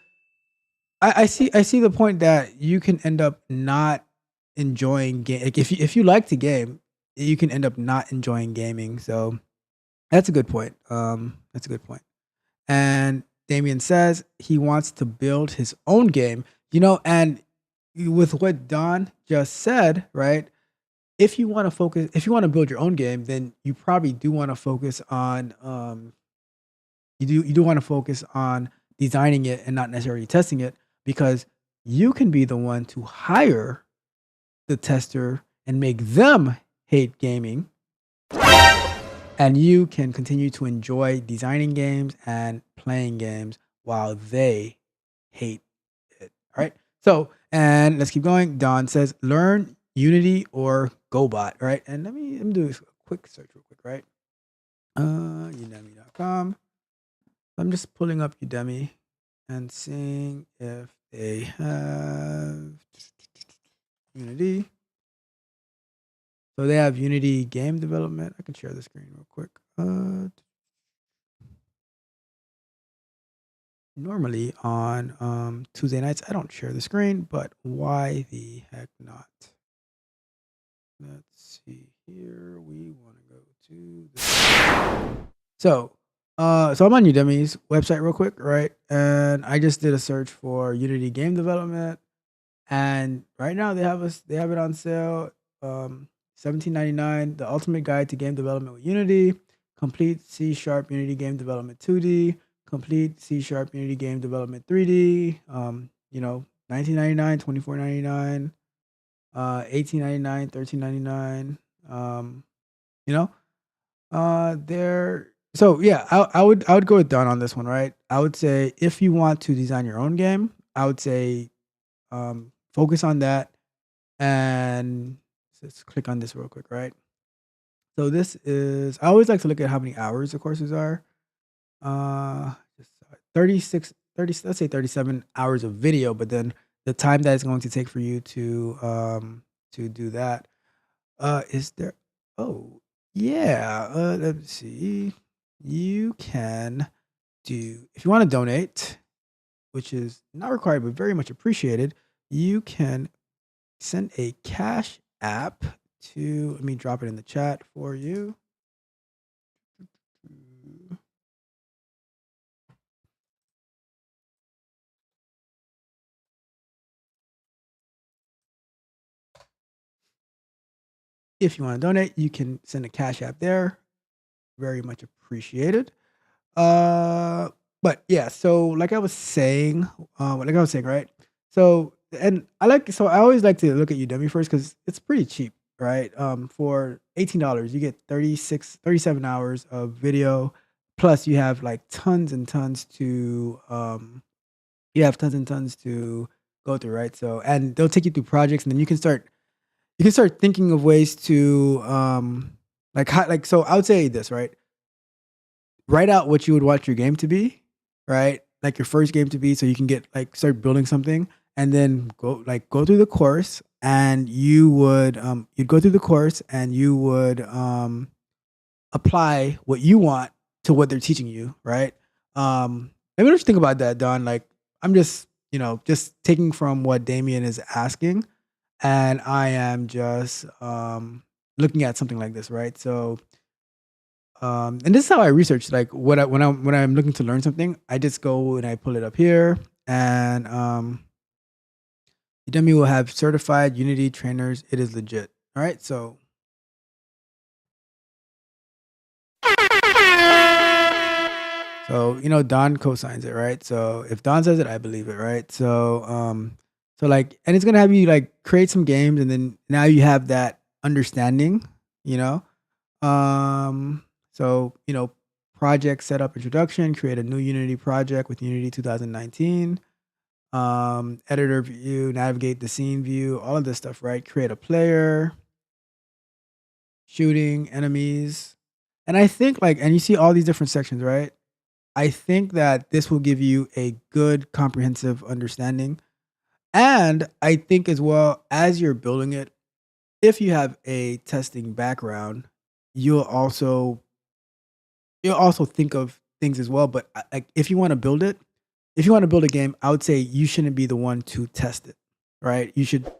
I see the point that you can end up not enjoying game. Like if you like the game, you can end up not enjoying gaming. So that's a good point. That's a good point. And Damien says he wants to build his own game. And with what Don just said, right? If you want to build your own game, then you probably do want to focus on you do want to focus on designing it and not necessarily testing it, because you can be the one to hire the tester and make them hate gaming, and you can continue to enjoy designing games and playing games while they hate it. All right. So, and let's keep going. Don says, learn Unity or GoBot, right? And let me do a quick search real quick, right? Udemy.com. I'm just pulling up Udemy and seeing if they have Unity. So they have Unity game development. I can share the screen real quick. Normally on Tuesday nights, I don't share the screen, but why the heck not? Let's see here. We want to go to this. So I'm on Udemy's website real quick, right? And I just did a search for Unity game development, and right now they have it on sale. $17.99. The ultimate guide to game development with Unity. Complete C# Unity game development 2D. Complete C# Unity game development 3D. $19.99, $24.99, $18.99, $13.99. There. So yeah, I would go with Don on this one, right? I would say if you want to design your own game, I would say focus on that. And let's click on this real quick, right? So this is, I always like to look at how many hours the courses are. 36, 30, let's say 37 hours of video, but then the time that it's going to take for you to do that. Is there, oh yeah, let's see. You can do, if you want to donate, which is not required, but very much appreciated, you can send a Cash App to, let me drop it in the chat for you. If you want to donate, you can send a Cash App there. Very much appreciated. But yeah, so like I was saying, right? So, and I always like to look at Udemy first because it's pretty cheap, right? For $18, you get 37 hours of video, plus you have like tons and tons to go through, right? So, and they'll take you through projects, and then you can start thinking of ways to so I would say this, right? Write out what you would want your game to be, right? Like your first game to be, so you can get start building something, and then go through the course, and you'd go through the course and you would apply what you want to what they're teaching you, right? Let me just think about that, Don. Like I'm just taking from what Damien is asking, and I am just looking at something like this, right? So and this is how I research. Like when I'm looking to learn something, I just go and I pull it up here, and Udemy will have certified Unity trainers. It is legit. All right, so Don co-signs it, right? So if Don says it, I believe it, right? So and it's gonna have you create some games, and then now you have that understanding, So, project setup introduction, create a new Unity project with Unity 2019, editor view, navigate the scene view, all of this stuff, right? Create a player, shooting enemies. And I think and you see all these different sections, right? I think that this will give you a good comprehensive understanding. And I think as well as you're building it, if you have a testing background, you'll also you'll also think of things as well. But like if you want to build it, if you want to build a game, I would say you shouldn't be the one to test it, right? You should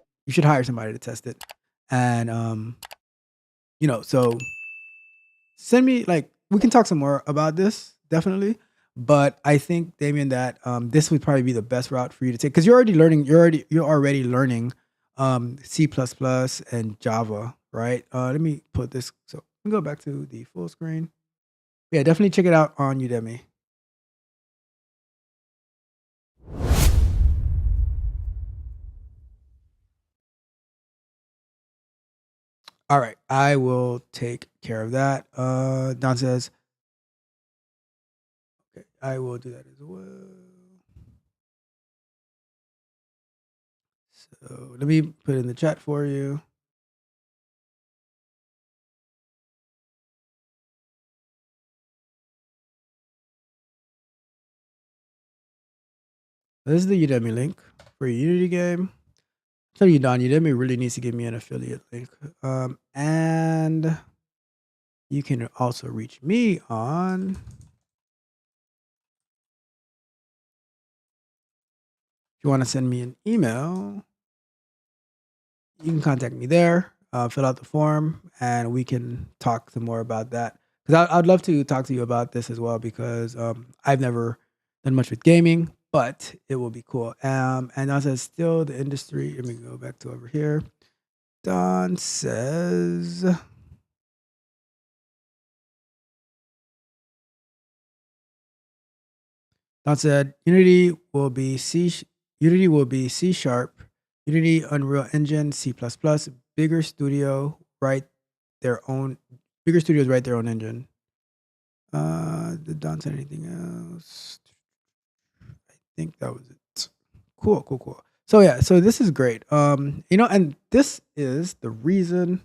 hire somebody to test it, and so send me like we can talk some more about this definitely. But I think Damien that this would probably be the best route for you to take because you're already learning C++ and Java, right? Let me put this. So let me go back to the full screen. Yeah, definitely check it out on Udemy. All right, I will take care of that. Don says, okay, I will do that as well. So let me put it in the chat for you. This is the Udemy link for your Unity game. Tell you, Don, Udemy really needs to give me an affiliate link. And you can also reach me on. If you want to send me an email, you can contact me there. Fill out the form, and we can talk some more about that. Because I'd love to talk to you about this as well because I've never done much with gaming, but it will be cool. And Don says, still the industry. Let me go back to over here. Don says, Don said, Unity will be C Sharp, Unity, Unreal Engine, C++. Bigger studio write their own. Bigger studios write their own engine. Did Don say anything else? I think that was it. Cool. So yeah, so this is great. And this is the reason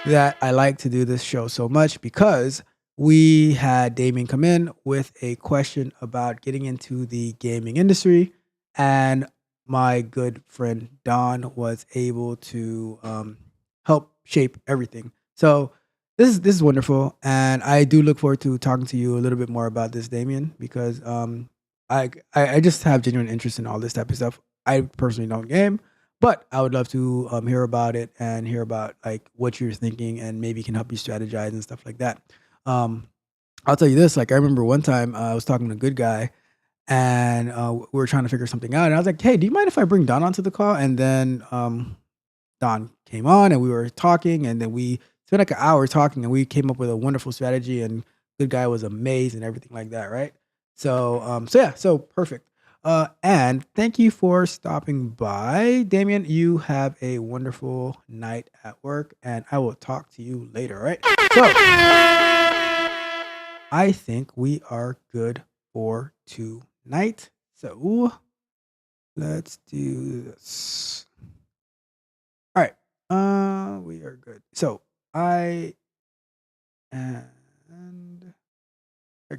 that I like to do this show so much because we had Damien come in with a question about getting into the gaming industry, and my good friend Don was able to help shape everything. So this is wonderful, and I do look forward to talking to you a little bit more about this, Damien, because I just have genuine interest in all this type of stuff. I personally don't game, but I would love to hear about it and hear about like what you're thinking, and maybe can help you strategize and stuff like that. I'll tell you this: like I remember one time I was talking to a good guy, and we were trying to figure something out, and I was like, "Hey, do you mind if I bring Don onto the call?" And then Don came on, and we were talking, and then we spent like an hour talking, and we came up with a wonderful strategy, and good guy was amazed and everything like that, right? So perfect. And thank you for stopping by, Damien. You have a wonderful night at work, and I will talk to you later, right? So I think we are good for tonight. So let's do this. All right. We are good. So all right,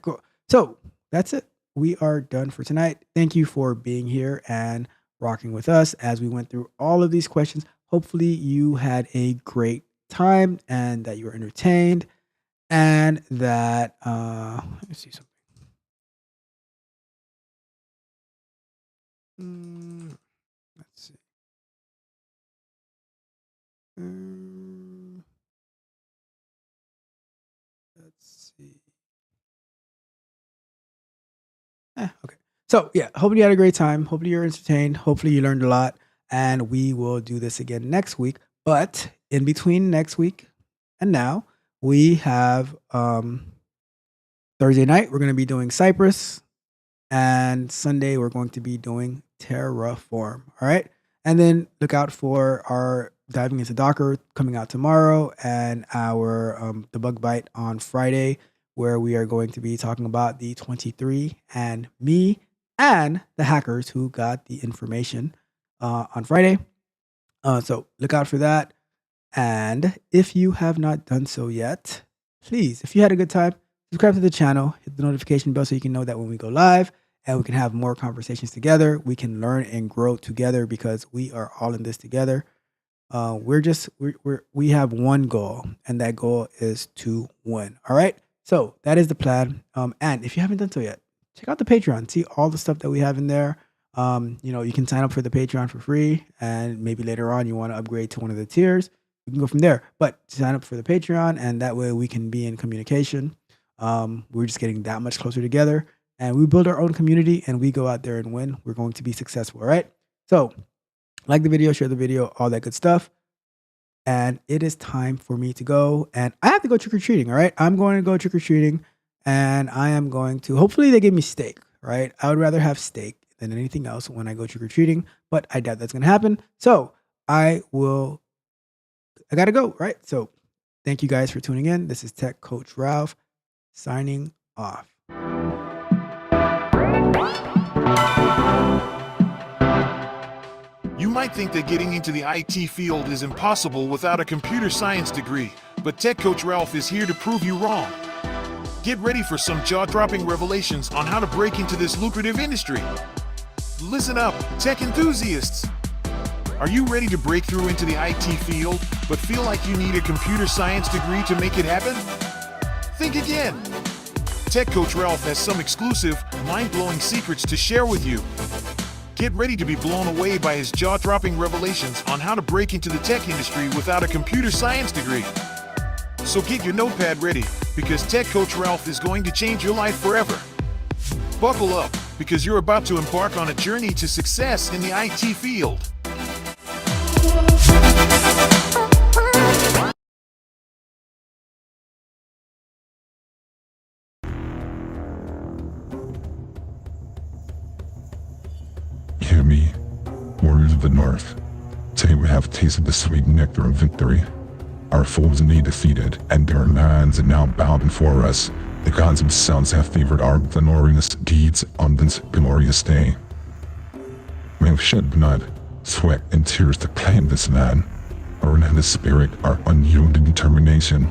cool. So that's it. We are done for tonight. Thank you for being here and rocking with us as we went through all of these questions. Hopefully you had a great time and that you were entertained, and that let me see something. Let's see. Let's see. Okay. So yeah, hopefully you had a great time. Hopefully you're entertained. Hopefully you learned a lot. And we will do this again next week. But in between next week and now, we have Thursday night, we're going to be doing Cypress. And Sunday, we're going to be doing Terraform. All right. And then look out for our diving into Docker coming out tomorrow, and our debug bite on Friday, where we are going to be talking about the 23 and me and the hackers who got the information on Friday. So look out for that. And if you have not done so yet, please, if you had a good time, subscribe to the channel, hit the notification bell so you can know that when we go live. and we can have more conversations together. We can learn and grow together because we are all in this together. We have one goal, and that goal is to win. All right. So that is the plan. And if you haven't done so yet, check out the Patreon. See all the stuff that we have in there. You can sign up for the Patreon for free, and maybe later on you want to upgrade to one of the tiers. You can go from there. But sign up for the Patreon, and that way we can be in communication. We're just getting that much closer together, and we build our own community, and we go out there and win. We're going to be successful. All right. So like the video, share the video, all that good stuff. And it is time for me to go, and I have to go trick-or-treating. All right. I'm going to go trick-or-treating, and I am going to, hopefully they give me steak. Right. I would rather have steak than anything else when I go trick-or-treating, but I doubt that's going to happen. So I got to go, right? So thank you guys for tuning in. This is Tech Coach Ralph signing off. You might think that getting into the IT field is impossible without a computer science degree, but Tech Coach Ralph is here to prove you wrong. Get ready for some jaw-dropping revelations on how to break into this lucrative industry. Listen up, tech enthusiasts! Are you ready to break through into the IT field, but feel like you need a computer science degree to make it happen? Think again! Tech Coach Ralph has some exclusive, mind-blowing secrets to share with you. Get ready to be blown away by his jaw-dropping revelations on how to break into the tech industry without a computer science degree. So get your notepad ready, because Tech Coach Ralph is going to change your life forever. Buckle up, because you're about to embark on a journey to success in the IT field. Hear me, warriors of the North. Today we have tasted the sweet nectar of victory. Our foes indeed defeated, and their lands are now bowed before us. The gods themselves have favored our glorious deeds on this glorious day. We have shed blood, sweat, and tears to claim this land. Our relentless spirit, our unyielding determination.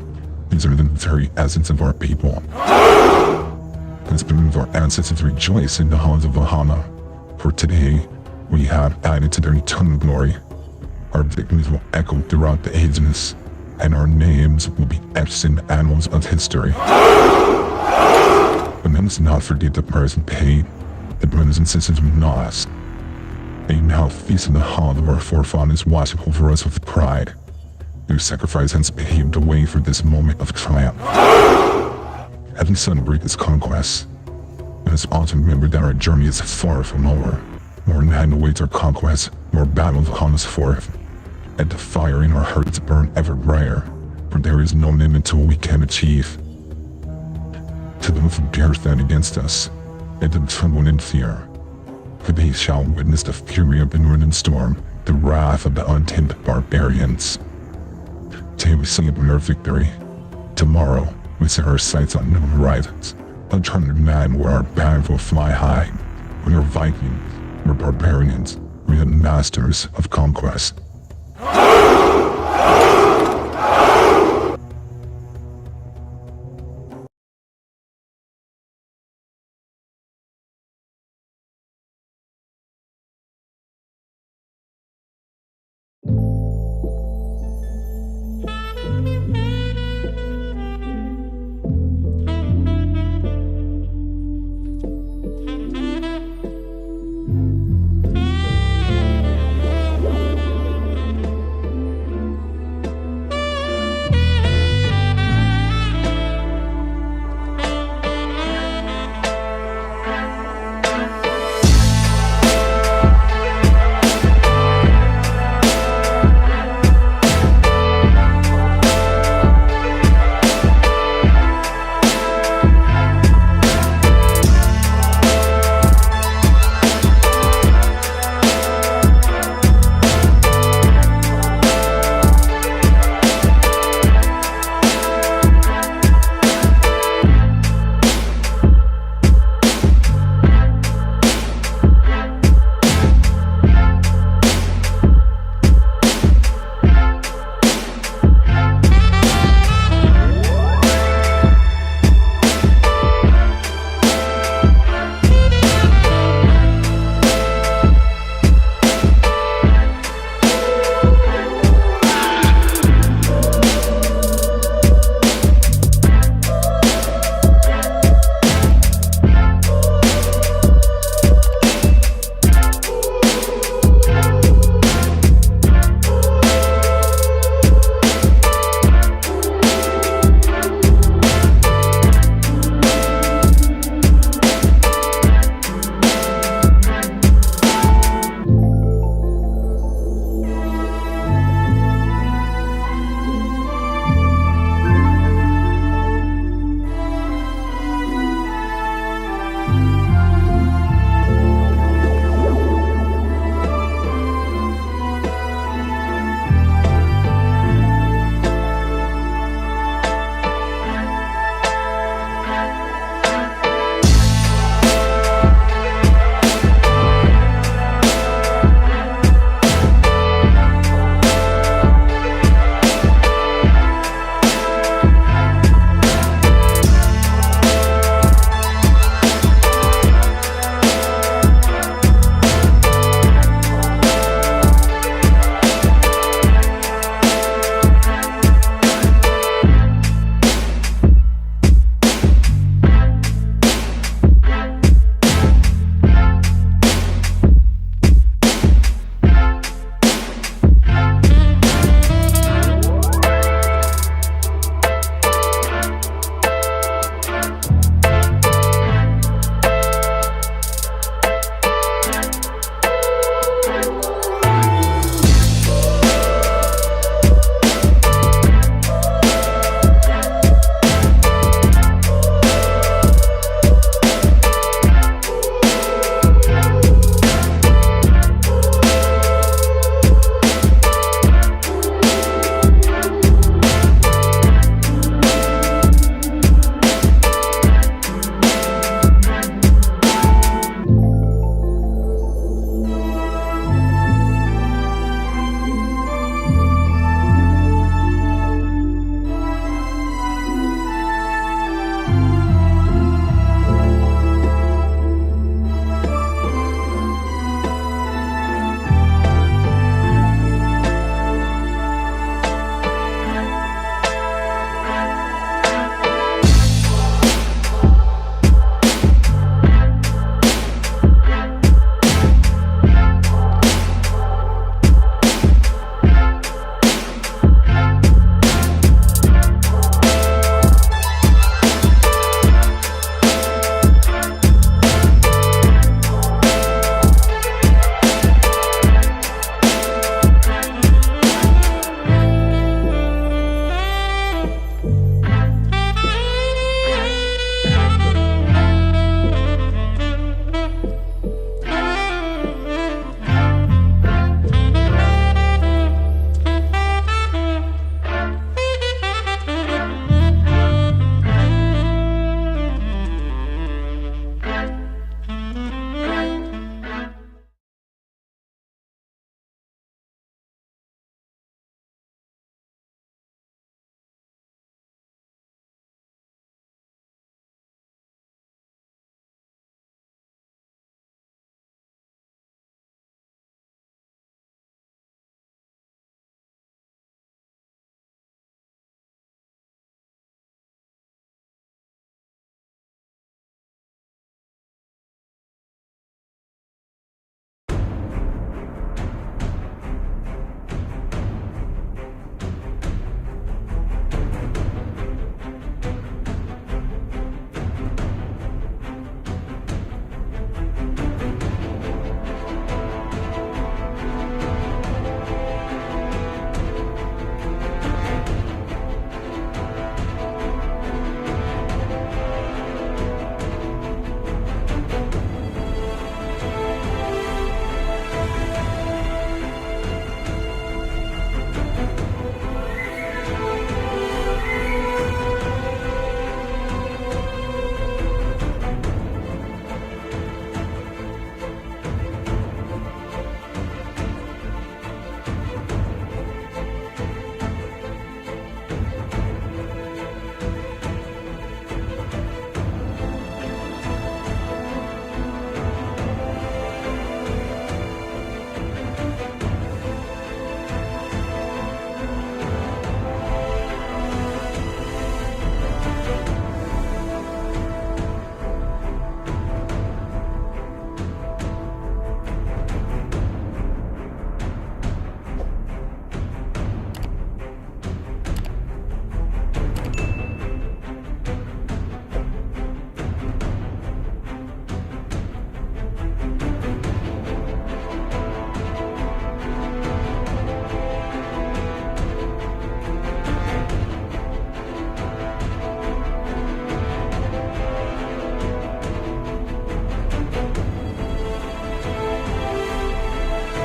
These are the very essence of our people. The spirit of our ancestors rejoice in the halls of Valhalla. For today, we have added to their eternal glory. Our victories will echo throughout the ages, and our names will be etched in the annals of history. But let us not forget the present pain the brothers and sisters we lost. They now feast in the hall of our forefathers, watching over us with pride. Their sacrifice has paved the way for this moment of triumph. As we celebrate this conquest, let us also remember that our journey is far from over. More land awaits our conquest, more battles haunt us forth. And the fire in our hearts burn ever brighter, for there is no limit to what we can achieve. To those who dare stand against us, let them tremble in fear, for they shall witness the fury of the northern storm, the wrath of the untamed barbarians. Today we celebrate our victory. Tomorrow we set our sights on new horizons, uncharted land where our banners will fly high. We are Vikings, we're barbarians, we are masters of conquest.